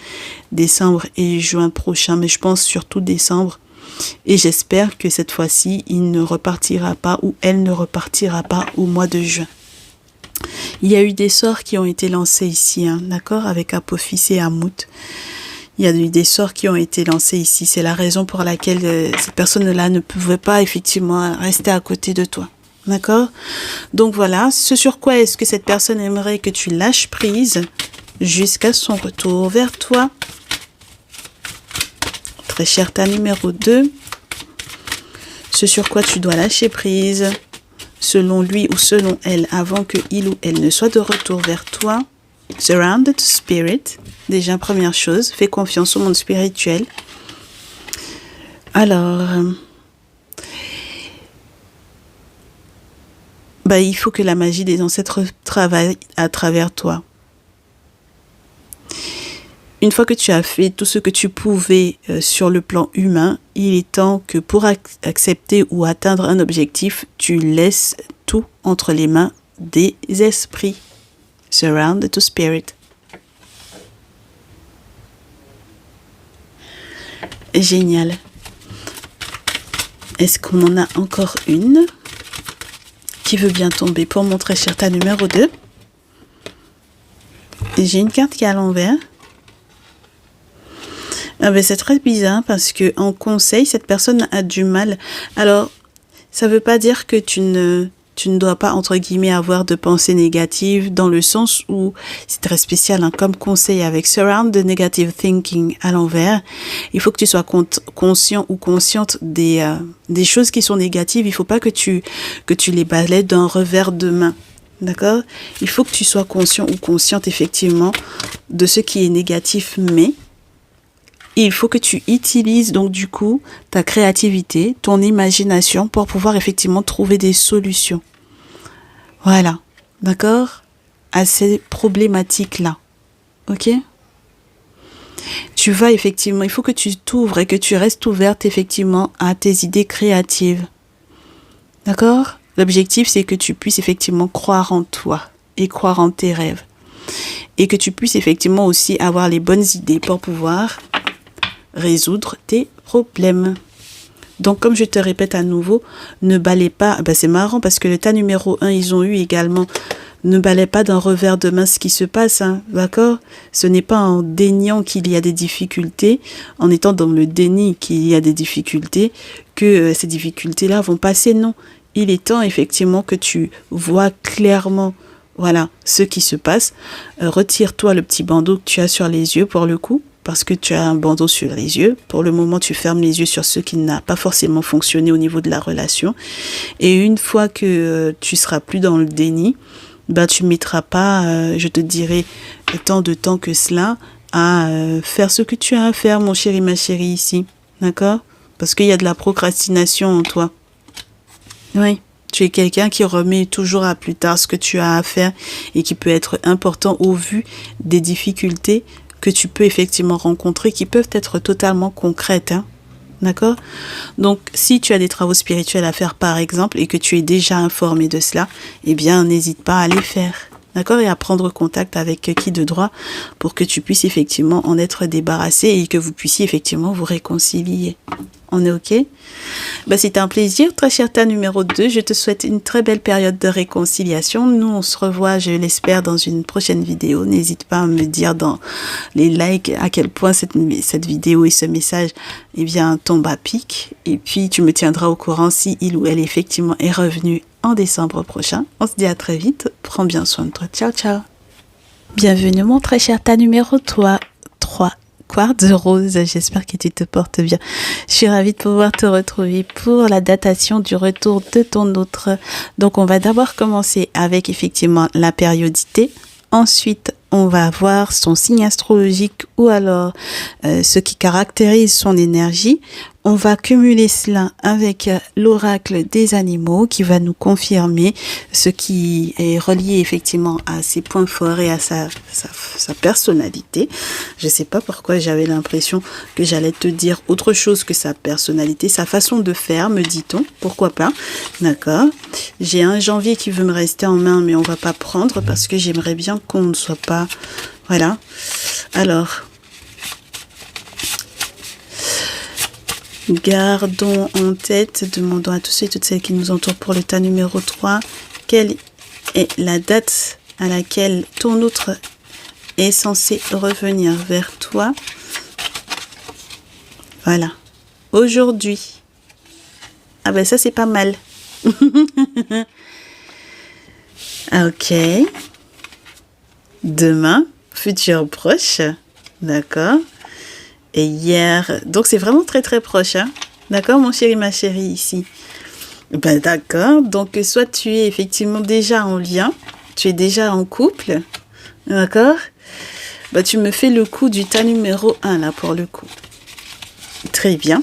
décembre et juin prochain, mais je pense surtout décembre. Et j'espère que cette fois-ci, il ne repartira pas ou elle ne repartira pas au mois de juin. Il y a eu des sorts qui ont été lancés ici, hein, d'accord, avec Apophis et Amout. Il y a eu des sorts qui ont été lancés ici. C'est la raison pour laquelle cette personne-là ne pouvait pas effectivement rester à côté de toi. D'accord? Donc voilà, ce sur quoi est-ce que cette personne aimerait que tu lâches prise jusqu'à son retour vers toi. Très cher tas numéro 2. Ce sur quoi tu dois lâcher prise selon lui ou selon elle, avant que il ou elle ne soit de retour vers toi. Surrounded to spirit. Déjà, première chose, fais confiance au monde spirituel. Alors, il faut que la magie des ancêtres travaille à travers toi. Une fois que tu as fait tout ce que tu pouvais sur le plan humain, il est temps que pour accepter ou atteindre un objectif, tu laisses tout entre les mains des esprits. Surrounded to spirit. Génial. Est-ce qu'on en a encore une qui veut bien tomber pour mon très cher tas numéro 2? J'ai une carte qui est à l'envers. C'est très bizarre parce que en conseil, cette personne a du mal. Alors, ça veut pas dire que tu ne dois pas, entre guillemets, avoir de pensées négatives, dans le sens où c'est très spécial, hein, comme conseil avec Surround the Negative Thinking à l'envers. Il faut que tu sois conscient ou consciente des choses qui sont négatives. Il faut pas que tu les balayes d'un revers de main. D'accord? Il faut que tu sois conscient ou consciente, effectivement, de ce qui est négatif, mais il faut que tu utilises donc du coup ta créativité, ton imagination pour pouvoir effectivement trouver des solutions. Voilà, d'accord? À ces problématiques-là. Ok? Tu vas effectivement, il faut que tu t'ouvres et que tu restes ouverte effectivement à tes idées créatives. D'accord? L'objectif, c'est que tu puisses effectivement croire en toi et croire en tes rêves. Et que tu puisses effectivement aussi avoir les bonnes idées pour pouvoir résoudre tes problèmes. Donc, comme je te répète à nouveau, ne balaie pas, c'est marrant parce que le tas numéro 1, ils ont eu également, ne balaie pas d'un revers de main ce qui se passe, hein, d'accord? Ce n'est pas en déniant qu'il y a des difficultés, en étant dans le déni qu'il y a des difficultés, que ces difficultés-là vont passer, non. Il est temps effectivement que tu vois clairement, voilà, ce qui se passe. Retire-toi le petit bandeau que tu as sur les yeux pour le coup, parce que tu as un bandeau sur les yeux. Pour le moment, tu fermes les yeux sur ce qui n'a pas forcément fonctionné au niveau de la relation. Et une fois que tu seras plus dans le déni, tu ne mettras pas, je te dirai, tant de temps que cela à faire ce que tu as à faire, mon chéri, ma chérie, ici. D'accord? Parce qu'il y a de la procrastination en toi. Oui. Tu es quelqu'un qui remet toujours à plus tard ce que tu as à faire et qui peut être important au vu des difficultés que tu peux effectivement rencontrer, qui peuvent être totalement concrètes, hein. D'accord? Donc, si tu as des travaux spirituels à faire, par exemple, et que tu es déjà informé de cela, eh bien, n'hésite pas à les faire. d'accord, et à prendre contact avec qui de droit pour que tu puisses effectivement en être débarrassé et que vous puissiez effectivement vous réconcilier. On est OK? Bah, c'était un plaisir, très cher tas numéro 2. Je te souhaite une très belle période de réconciliation. Nous, on se revoit, je l'espère, dans une prochaine vidéo. N'hésite pas à me dire dans les likes à quel point cette vidéo et ce message, eh bien, tombe à pic. Et puis, tu me tiendras au courant si il ou elle effectivement est revenu en décembre prochain. On se dit à très vite. Prends bien soin de toi. Ciao, ciao. Bienvenue, mon très cher tas numéro 3. Quartz rose, j'espère que tu te portes bien. Je suis ravie de pouvoir te retrouver pour la datation du retour de ton autre. Donc, on va d'abord commencer avec effectivement la périodité. Ensuite, on va voir son signe astrologique ou alors ce qui caractérise son énergie. On va cumuler cela avec l'oracle des animaux qui va nous confirmer ce qui est relié effectivement à ses points forts et à sa personnalité. Je ne sais pas pourquoi j'avais l'impression que j'allais te dire autre chose que sa personnalité, sa façon de faire, me dit-on. Pourquoi pas? D'accord. J'ai un janvier qui veut me rester en main, mais on ne va pas prendre parce que j'aimerais bien qu'on ne soit pas... Voilà. Alors... Gardons en tête, demandons à tous et toutes celles qui nous entourent pour le tas numéro 3, quelle est la date à laquelle ton autre est censé revenir vers toi. Voilà. Aujourd'hui. Ah ben ça c'est pas mal. Ok. Demain, futur proche. D'accord. Et hier, donc c'est vraiment très très proche, hein? D'accord, mon chéri, ma chérie, ici. Ben d'accord, donc soit tu es effectivement déjà en lien, tu es déjà en couple, d'accord? Ben, tu me fais le coup du tas numéro 1 là pour le coup. Très bien.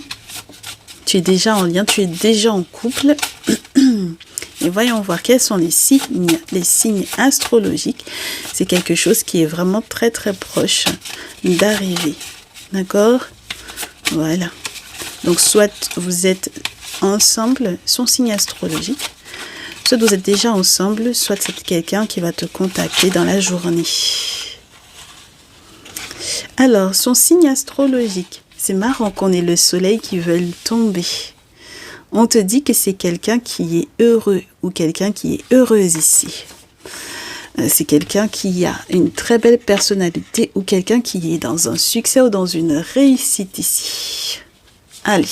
Tu es déjà en lien, tu es déjà en couple. Et voyons voir quels sont les signes astrologiques. C'est quelque chose qui est vraiment très très proche d'arriver. D'accord? Voilà. Donc, soit vous êtes ensemble, son signe astrologique, soit vous êtes déjà ensemble, soit c'est quelqu'un qui va te contacter dans la journée. Alors, son signe astrologique, c'est marrant qu'on ait le soleil qui veut tomber. On te dit que c'est quelqu'un qui est heureux ou quelqu'un qui est heureuse ici. C'est quelqu'un qui a une très belle personnalité ou quelqu'un qui est dans un succès ou dans une réussite ici. Allez,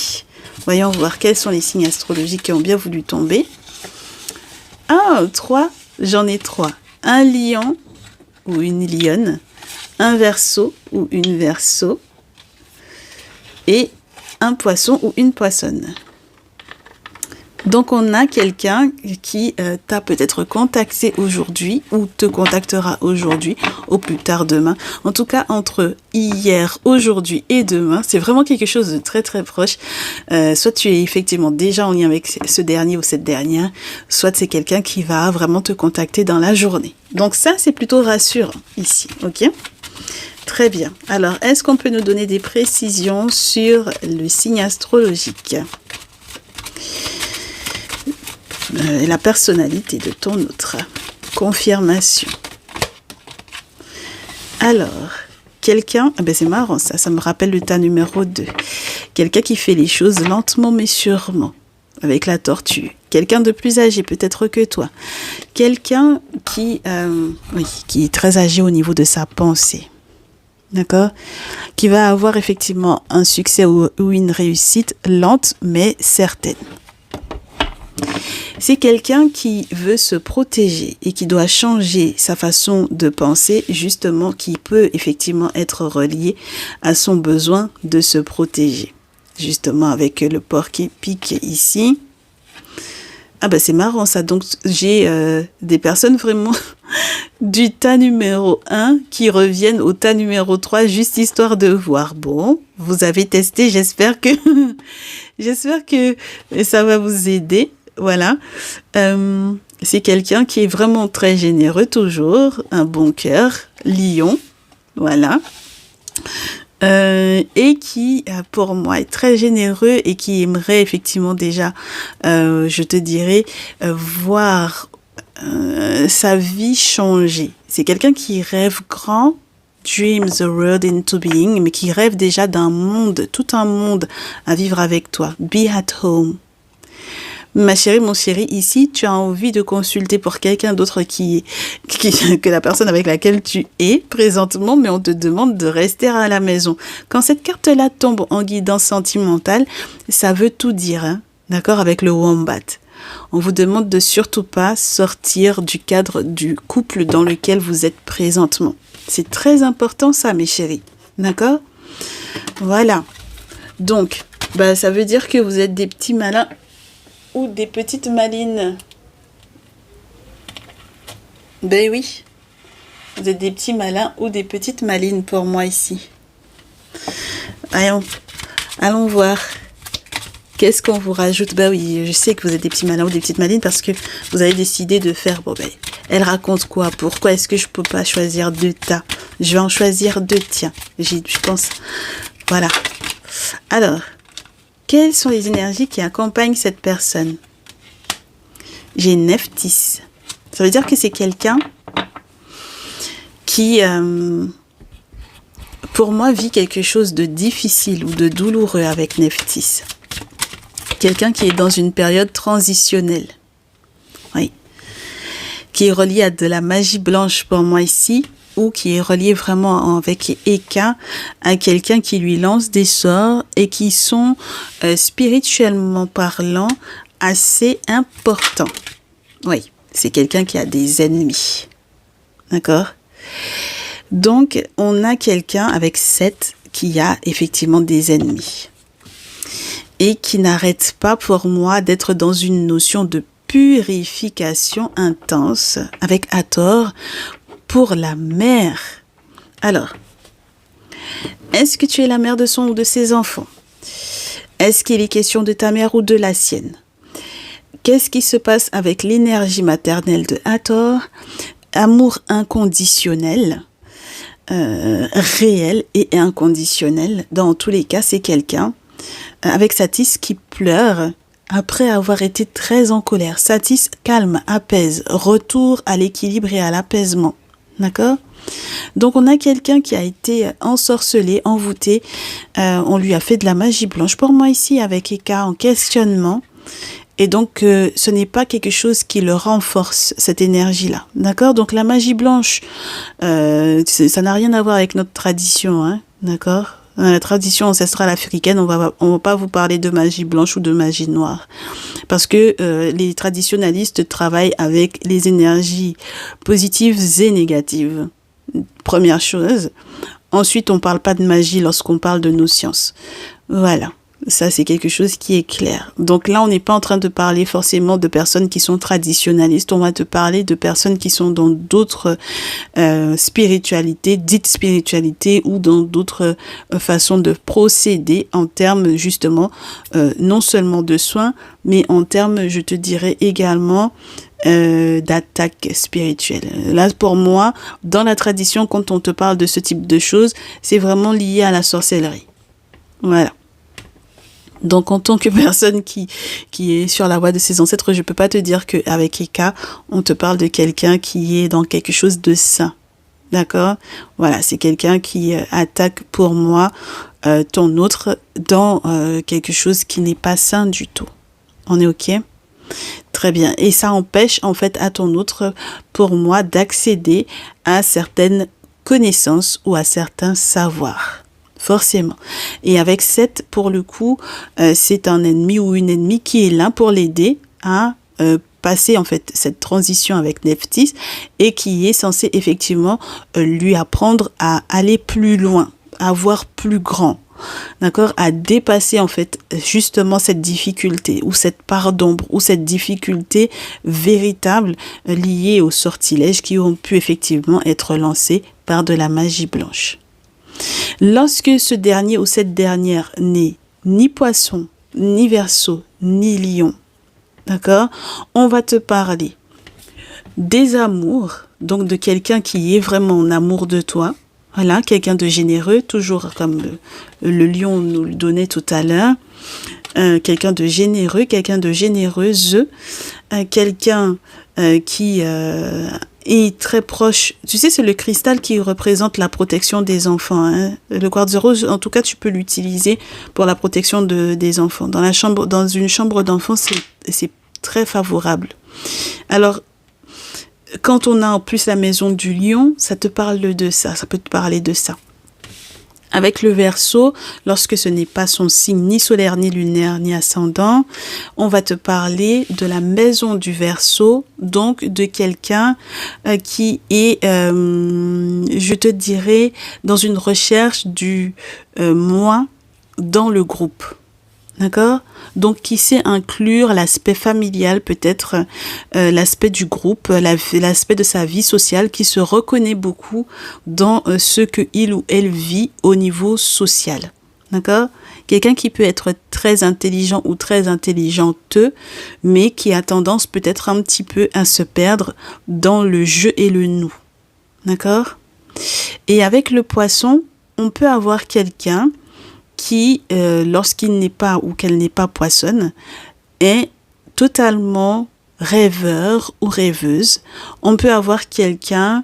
voyons voir quels sont les signes astrologiques qui ont bien voulu tomber. Ah, 3, j'en ai 3. Un lion ou une lionne, un verseau ou une verseau et un poisson ou une poissonne. Donc, on a quelqu'un qui t'a peut-être contacté aujourd'hui ou te contactera aujourd'hui, au plus tard demain. En tout cas, entre hier, aujourd'hui et demain, c'est vraiment quelque chose de très très proche. Soit tu es effectivement déjà en lien avec ce dernier ou cette dernière, soit c'est quelqu'un qui va vraiment te contacter dans la journée. Donc ça, c'est plutôt rassurant ici, ok ? Très bien. Alors, est-ce qu'on peut nous donner des précisions sur le signe astrologique ? La personnalité de ton autre. Confirmation. Alors, quelqu'un, c'est marrant ça me rappelle le tas numéro 2. Quelqu'un qui fait les choses lentement mais sûrement, avec la tortue. Quelqu'un de plus âgé peut-être que toi. Quelqu'un qui est très âgé au niveau de sa pensée. D'accord ? Qui va avoir effectivement un succès ou une réussite lente mais certaine. C'est quelqu'un qui veut se protéger et qui doit changer sa façon de penser, justement, qui peut effectivement être relié à son besoin de se protéger. Justement, avec le porc qui pique ici. Ah c'est marrant ça. Donc, j'ai des personnes vraiment du tas numéro 1 qui reviennent au tas numéro 3, juste histoire de voir. Bon, vous avez testé, j'espère que ça va vous aider. Voilà, c'est quelqu'un qui est vraiment très généreux toujours, un bon cœur, lion, voilà, et qui, pour moi, est très généreux et qui aimerait effectivement déjà, je te dirais, voir sa vie changer. C'est quelqu'un qui rêve grand, dreams the world into being, mais qui rêve déjà d'un monde, tout un monde à vivre avec toi. Be at home. Ma chérie, mon chéri, ici, tu as envie de consulter pour quelqu'un d'autre que la personne avec laquelle tu es présentement, mais on te demande de rester à la maison. Quand cette carte-là tombe en guidance sentimentale, ça veut tout dire, hein, d'accord, avec le wombat. On vous demande de surtout pas sortir du cadre du couple dans lequel vous êtes présentement. C'est très important ça, mes chéris, d'accord? Voilà. Donc, ça veut dire que vous êtes des petits malins ou des petites malines. Ben oui, vous êtes des petits malins ou des petites malines pour moi ici. Allons voir. Qu'est-ce qu'on vous rajoute? Bah oui, je sais que vous êtes des petits malins ou des petites malines parce que vous avez décidé de faire... elle raconte quoi? Pourquoi est-ce que je peux pas choisir deux tas? Je vais en choisir deux, tiens. Je pense... Voilà. Alors, quelles sont les énergies qui accompagnent cette personne? J'ai Nephthys. Ça veut dire que c'est quelqu'un qui, pour moi, vit quelque chose de difficile ou de douloureux avec Nephthys. Quelqu'un qui est dans une période transitionnelle. Oui. Qui est relié à de la magie blanche pour moi ici, ou qui est relié vraiment avec Eka à quelqu'un qui lui lance des sorts et qui sont spirituellement parlant assez importants. Oui, c'est quelqu'un qui a des ennemis. D'accord? Donc, on a quelqu'un avec 7 qui a effectivement des ennemis. Et qui n'arrête pas pour moi d'être dans une notion de purification intense avec Hathor pour la mère. Alors, est-ce que tu es la mère de son ou de ses enfants? Est-ce qu'il est question de ta mère ou de la sienne? Qu'est-ce qui se passe avec l'énergie maternelle de Hathor? Amour inconditionnel, réel et inconditionnel. Dans tous les cas, c'est quelqu'un avec Satis qui pleure après avoir été très en colère. Satis calme, apaise, retour à l'équilibre et à l'apaisement. D'accord? Donc on a quelqu'un qui a été ensorcelé, envoûté, on lui a fait de la magie blanche. Pour moi ici, avec Eka en questionnement, et donc ce n'est pas quelque chose qui le renforce, cette énergie-là. D'accord? Donc la magie blanche, ça n'a rien à voir avec notre tradition, hein? D'accord? Dans la tradition ancestrale africaine, on va pas vous parler de magie blanche ou de magie noire. Parce que les traditionalistes travaillent avec les énergies positives et négatives. Première chose. Ensuite, on parle pas de magie lorsqu'on parle de nos sciences. Voilà. Ça, c'est quelque chose qui est clair. Donc là, on n'est pas en train de parler forcément de personnes qui sont traditionnalistes. On va te parler de personnes qui sont dans d'autres spiritualités, dites spiritualités, ou dans d'autres façons de procéder en termes justement non seulement de soins, mais en termes, je te dirais également, d'attaque spirituelle. Là, pour moi, dans la tradition, quand on te parle de ce type de choses, c'est vraiment lié à la sorcellerie. Voilà. Donc, en tant que personne qui est sur la voie de ses ancêtres, je peux pas te dire qu'avec Eka, on te parle de quelqu'un qui est dans quelque chose de sain. D'accord? Voilà, c'est quelqu'un qui attaque pour moi ton autre dans quelque chose qui n'est pas sain du tout. On est OK? Très bien. Et ça empêche en fait à ton autre, pour moi, d'accéder à certaines connaissances ou à certains savoirs. Forcément. Et avec 7, pour le coup, c'est un ennemi ou une ennemie qui est là pour l'aider à passer en fait cette transition avec Nephthys et qui est censé effectivement lui apprendre à aller plus loin, à voir plus grand. D'accord, à dépasser en fait justement cette difficulté ou cette part d'ombre ou cette difficulté véritable liée aux sortilèges qui ont pu effectivement être lancés par de la magie blanche. Lorsque ce dernier ou cette dernière n'est ni poisson, ni verseau, ni lion, d'accord, on va te parler des amours, donc de quelqu'un qui est vraiment en amour de toi. Voilà, quelqu'un de généreux, toujours comme le lion nous le donnait tout à l'heure. quelqu'un de généreux, quelqu'un de généreuse, quelqu'un qui est très proche. Tu sais, c'est le cristal qui représente la protection des enfants. Hein. Le quartz rose, en tout cas, tu peux l'utiliser pour la protection des enfants. Dans une chambre d'enfant, c'est très favorable. Alors, quand on a en plus la maison du lion, ça te parle de ça, ça peut te parler de ça. Avec le Verseau, lorsque ce n'est pas son signe ni solaire, ni lunaire, ni ascendant, on va te parler de la maison du Verseau, donc de quelqu'un qui est, je te dirais, dans une recherche du moi dans le groupe. D'accord? Donc, qui sait inclure l'aspect familial, peut-être l'aspect du groupe, l'aspect de sa vie sociale, qui se reconnaît beaucoup dans ce que il ou elle vit au niveau social. D'accord? Quelqu'un qui peut être très intelligent ou très intelligente, mais qui a tendance peut-être un petit peu à se perdre dans le je et le nous. D'accord? Et avec le Poisson, on peut avoir quelqu'un qui, lorsqu'il n'est pas ou qu'elle n'est pas poissonne, est totalement rêveur ou rêveuse. On peut avoir quelqu'un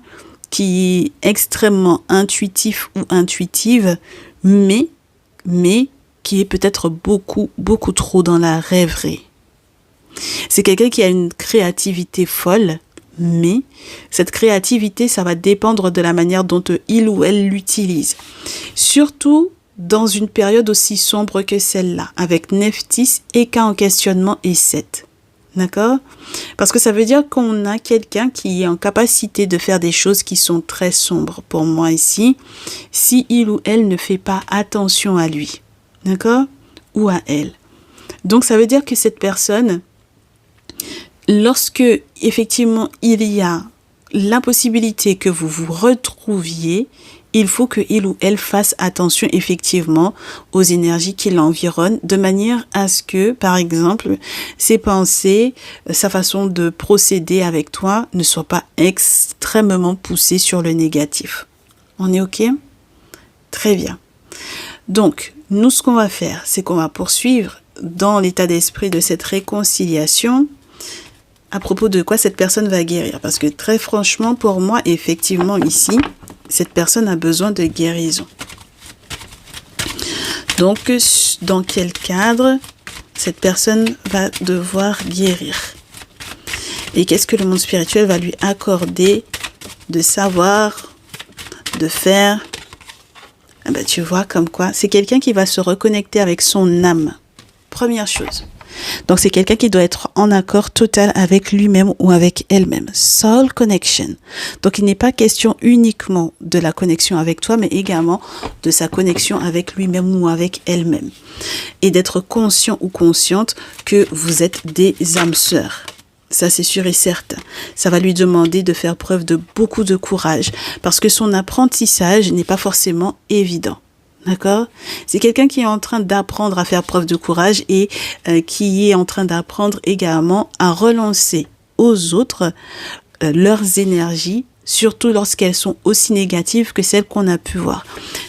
qui est extrêmement intuitif ou intuitive, mais qui est peut-être beaucoup trop dans la rêverie. C'est quelqu'un qui a une créativité folle, mais cette créativité, ça va dépendre de la manière dont il ou elle l'utilise. Surtout dans une période aussi sombre que celle-là, avec Nephthys et cas en questionnement et 7. D'accord? Parce que ça veut dire qu'on a quelqu'un qui est en capacité de faire des choses qui sont très sombres pour moi ici, si il ou elle ne fait pas attention à lui. D'accord? Ou à elle. Donc ça veut dire que cette personne, lorsque effectivement il y a la possibilité que vous vous retrouviez, il faut que il ou elle fasse attention effectivement aux énergies qui l'environnent, de manière à ce que, par exemple, ses pensées, sa façon de procéder avec toi ne soit pas extrêmement poussée sur le négatif. On est OK? Très bien. Donc, nous, ce qu'on va faire, c'est qu'on va poursuivre dans l'état d'esprit de cette réconciliation à propos de quoi cette personne va guérir. Parce que très franchement, pour moi, effectivement, ici, cette personne a besoin de guérison. Donc, dans quel cadre cette personne va devoir guérir? Et qu'est-ce que le monde spirituel va lui accorder de savoir, de faire? Ah ben, tu vois comme quoi, c'est quelqu'un qui va se reconnecter avec son âme. Première chose. Donc, c'est quelqu'un qui doit être en accord total avec lui-même ou avec elle-même. Soul connection. Donc, il n'est pas question uniquement de la connexion avec toi, mais également de sa connexion avec lui-même ou avec elle-même. Et d'être conscient ou consciente que vous êtes des âmes sœurs. Ça, c'est sûr et certain. Ça va lui demander de faire preuve de beaucoup de courage parce que son apprentissage n'est pas forcément évident. D'accord? C'est quelqu'un qui est en train d'apprendre à faire preuve de courage et qui est en train d'apprendre également à relancer aux autres leurs énergies, surtout lorsqu'elles sont aussi négatives que celles qu'on a pu voir.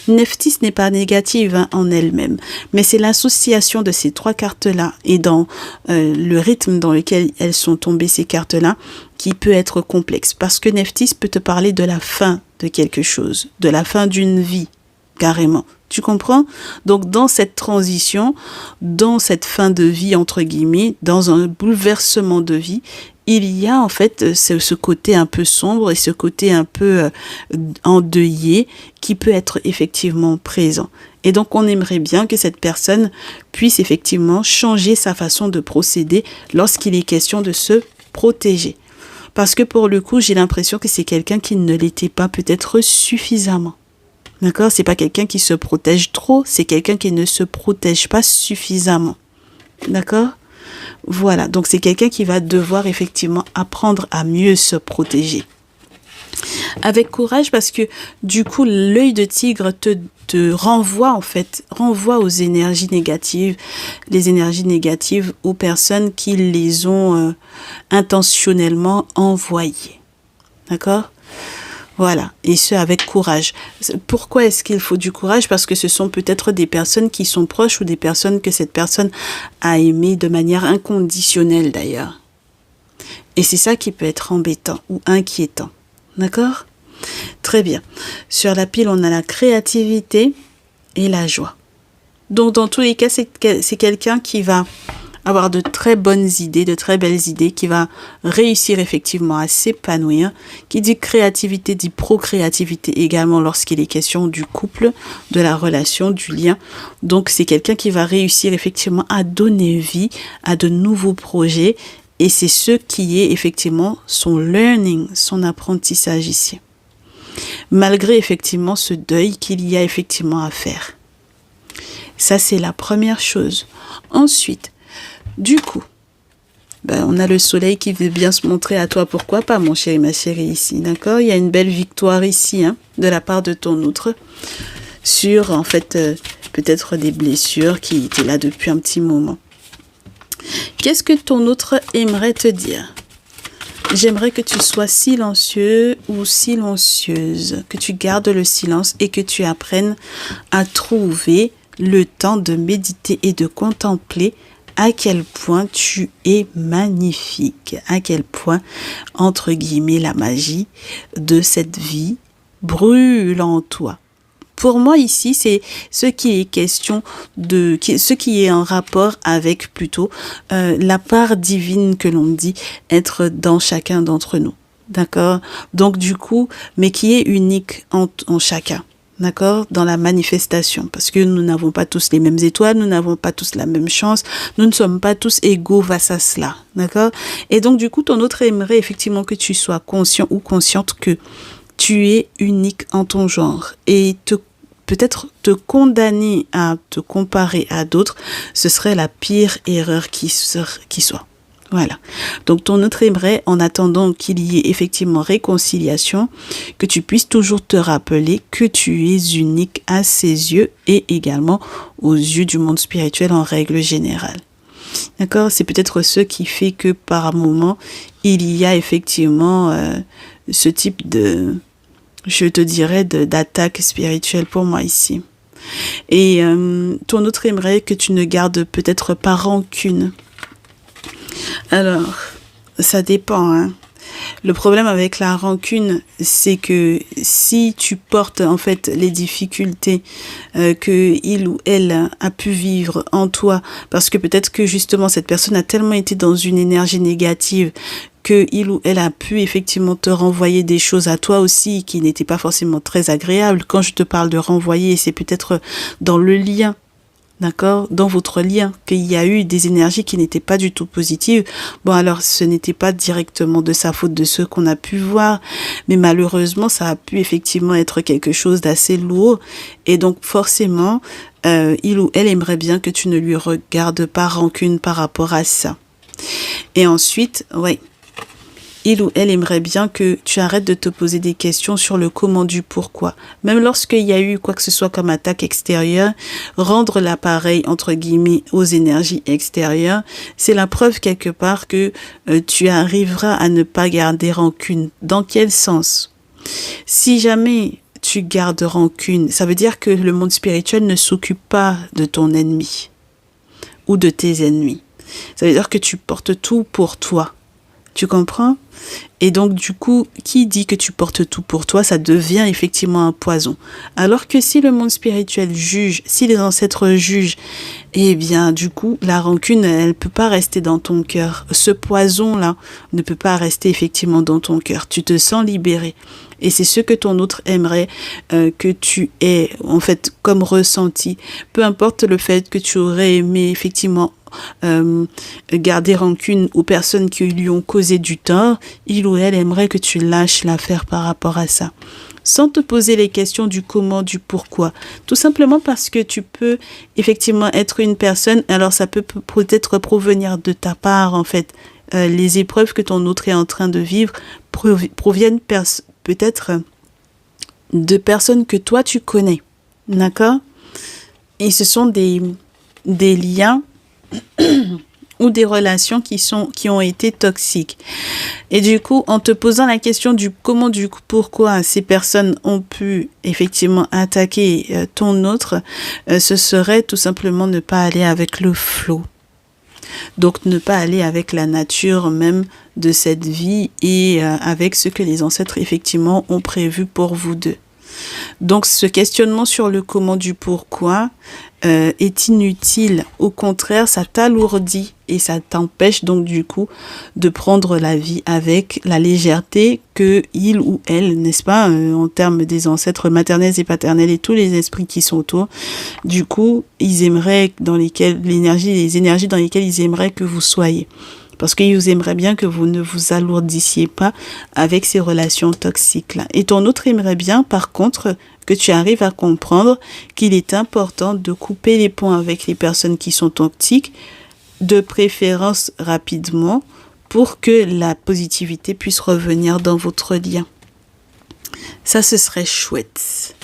Nephthys n'est pas négative en elle-même, mais c'est l'association de ces trois cartes-là et dans le rythme dans lequel elles sont tombées, ces cartes-là, qui peut être complexe. Parce que Nephthys peut te parler de la fin de quelque chose, de la fin d'une vie, carrément. Tu comprends? Donc, dans cette transition, dans cette fin de vie, entre guillemets, dans un bouleversement de vie, il y a en fait ce côté un peu sombre et ce côté un peu endeuillé qui peut être effectivement présent. Et donc, on aimerait bien que cette personne puisse effectivement changer sa façon de procéder lorsqu'il est question de se protéger. Parce que pour le coup, j'ai l'impression que c'est quelqu'un qui ne l'était pas peut-être suffisamment. D'accord? C'est pas quelqu'un qui se protège trop, c'est quelqu'un qui ne se protège pas suffisamment. D'accord? Voilà, donc c'est quelqu'un qui va devoir effectivement apprendre à mieux se protéger. Avec courage parce que du coup, l'œil de tigre te renvoie en fait, renvoie aux énergies négatives, les énergies négatives aux personnes qui les ont intentionnellement envoyées. D'accord? Voilà, et ce avec courage. Pourquoi est-ce qu'il faut du courage? Parce que ce sont peut-être des personnes qui sont proches ou des personnes que cette personne a aimées de manière inconditionnelle d'ailleurs. Et c'est ça qui peut être embêtant ou inquiétant. D'accord? Très bien. Sur la pile, on a la créativité et la joie. Donc, dans tous les cas, c'est quelqu'un qui va avoir de très bonnes idées, de très belles idées, qui va réussir effectivement à s'épanouir. Qui dit créativité dit procréativité également lorsqu'il est question du couple, de la relation, du lien. Donc, c'est quelqu'un qui va réussir effectivement à donner vie à de nouveaux projets. Et c'est ce qui est effectivement son learning, son apprentissage ici. Malgré effectivement ce deuil qu'il y a effectivement à faire. Ça, c'est la première chose. Ensuite, du coup, on a le soleil qui veut bien se montrer à toi. Pourquoi pas, mon chéri, ma chérie, ici, d'accord? Il y a une belle victoire ici, de la part de ton autre, sur, en fait, peut-être des blessures qui étaient là depuis un petit moment. Qu'est-ce que ton autre aimerait te dire? J'aimerais que tu sois silencieux ou silencieuse, que tu gardes le silence et que tu apprennes à trouver le temps de méditer et de contempler à quel point tu es magnifique, à quel point, entre guillemets, la magie de cette vie brûle en toi. Pour moi, ici, c'est ce qui est question de, ce qui est en rapport avec plutôt la part divine que l'on dit être dans chacun d'entre nous. D'accord? Donc, du coup, mais qui est unique en chacun. D'accord? Dans la manifestation. Parce que nous n'avons pas tous les mêmes étoiles, nous n'avons pas tous la même chance, nous ne sommes pas tous égaux face à cela. D'accord? Et donc, du coup, ton autre aimerait effectivement que tu sois conscient ou consciente que tu es unique en ton genre et peut-être te condamner à te comparer à d'autres, ce serait la pire erreur qui soit. Voilà. Donc, ton autre aimerait, en attendant qu'il y ait effectivement réconciliation, que tu puisses toujours te rappeler que tu es unique à ses yeux et également aux yeux du monde spirituel en règle générale. D'accord? C'est peut-être ce qui fait que par moment, il y a effectivement ce type de, je te dirais, d'attaque spirituelle pour moi ici. Et ton autre aimerait que tu ne gardes peut-être pas rancune. Alors, ça dépend, Le problème avec la rancune, c'est que si tu portes en fait les difficultés que il ou elle a pu vivre en toi, parce que peut-être que justement cette personne a tellement été dans une énergie négative que il ou elle a pu effectivement te renvoyer des choses à toi aussi qui n'étaient pas forcément très agréables. Quand je te parle de renvoyer, c'est peut-être dans le lien. D'accord? Dans votre lien, qu'il y a eu des énergies qui n'étaient pas du tout positives. Bon, alors, ce n'était pas directement de sa faute de ce qu'on a pu voir, mais malheureusement, ça a pu effectivement être quelque chose d'assez lourd. Et donc, forcément, il ou elle aimerait bien que tu ne lui regardes pas rancune par rapport à ça. Et ensuite, il ou elle aimerait bien que tu arrêtes de te poser des questions sur le comment du pourquoi. Même lorsqu'il y a eu quoi que ce soit comme attaque extérieure, rendre l'appareil, entre guillemets, aux énergies extérieures, c'est la preuve quelque part que tu arriveras à ne pas garder rancune. Dans quel sens? Si jamais tu gardes rancune, ça veut dire que le monde spirituel ne s'occupe pas de ton ennemi ou de tes ennemis. Ça veut dire que tu portes tout pour toi. Tu comprends? Et donc, du coup, qui dit que tu portes tout pour toi, ça devient effectivement un poison. Alors que si le monde spirituel juge, si les ancêtres jugent, eh bien, du coup, la rancune, elle ne peut pas rester dans ton cœur. Ce poison-là ne peut pas rester effectivement dans ton cœur. Tu te sens libéré. Et c'est ce que ton autre aimerait que tu aies, en fait, comme ressenti. Peu importe le fait que tu aurais aimé effectivement garder rancune aux personnes qui lui ont causé du tort, il ou elle aimerait que tu lâches l'affaire par rapport à ça. Sans te poser les questions du comment, du pourquoi. Tout simplement parce que tu peux effectivement être une personne, alors ça peut peut-être provenir de ta part en fait. Les épreuves que ton autre est en train de vivre proviennent peut-être de personnes que toi tu connais. D'accord? Et ce sont des liens ou des relations qui ont été toxiques. Et du coup, en te posant la question du comment, du pourquoi ces personnes ont pu effectivement attaquer ton autre, ce serait tout simplement ne pas aller avec le flow. Donc, ne pas aller avec la nature même de cette vie et avec ce que les ancêtres effectivement ont prévu pour vous deux. Donc, ce questionnement sur le comment du pourquoi est inutile. Au contraire, ça t'alourdit et ça t'empêche donc du coup de prendre la vie avec la légèreté que il ou elle, n'est-ce pas, en termes des ancêtres maternels et paternels et tous les esprits qui sont autour. Du coup, ils aimeraient les énergies dans lesquelles ils aimeraient que vous soyez. Parce qu'ils aimeraient bien que vous ne vous alourdissiez pas avec ces relations toxiques-là. Et ton autre aimerait bien, par contre, que tu arrives à comprendre qu'il est important de couper les ponts avec les personnes qui sont toxiques, de préférence rapidement, pour que la positivité puisse revenir dans votre lien. Ça, ce serait chouette.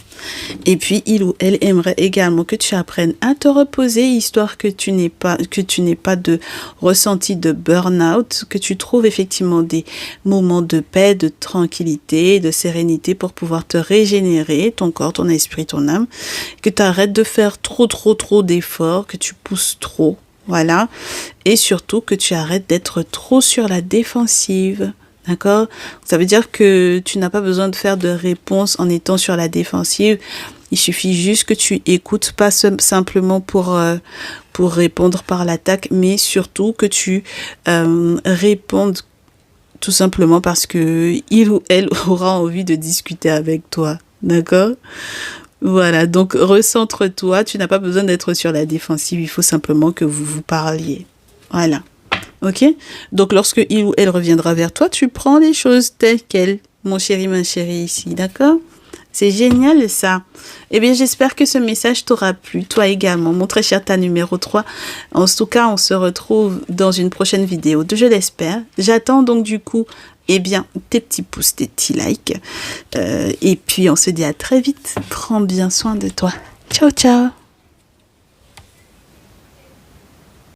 Et puis, il ou elle aimerait également que tu apprennes à te reposer, histoire que tu n'aies pas de ressenti de burn-out, que tu trouves effectivement des moments de paix, de tranquillité, de sérénité pour pouvoir te régénérer, ton corps, ton esprit, ton âme, que tu arrêtes de faire trop d'efforts, que tu pousses trop, voilà, et surtout que tu arrêtes d'être trop sur la défensive. D'accord? Ça veut dire que tu n'as pas besoin de faire de réponse en étant sur la défensive. Il suffit juste que tu écoutes, pas simplement pour répondre par l'attaque, mais surtout que tu répondes tout simplement parce que il ou elle aura envie de discuter avec toi. D'accord? Voilà, donc recentre-toi. Tu n'as pas besoin d'être sur la défensive. Il faut simplement que vous vous parliez. Voilà. Ok? Donc, lorsque il ou elle reviendra vers toi, tu prends les choses telles quelles, mon chéri, ma chérie, ici, d'accord? C'est génial, ça. Eh bien, j'espère que ce message t'aura plu, toi également, mon très cher tas numéro 3. En tout cas, on se retrouve dans une prochaine vidéo, je l'espère. J'attends donc, du coup, eh bien, tes petits pouces, tes petits likes. Et puis, on se dit à très vite. Prends bien soin de toi. Ciao, ciao!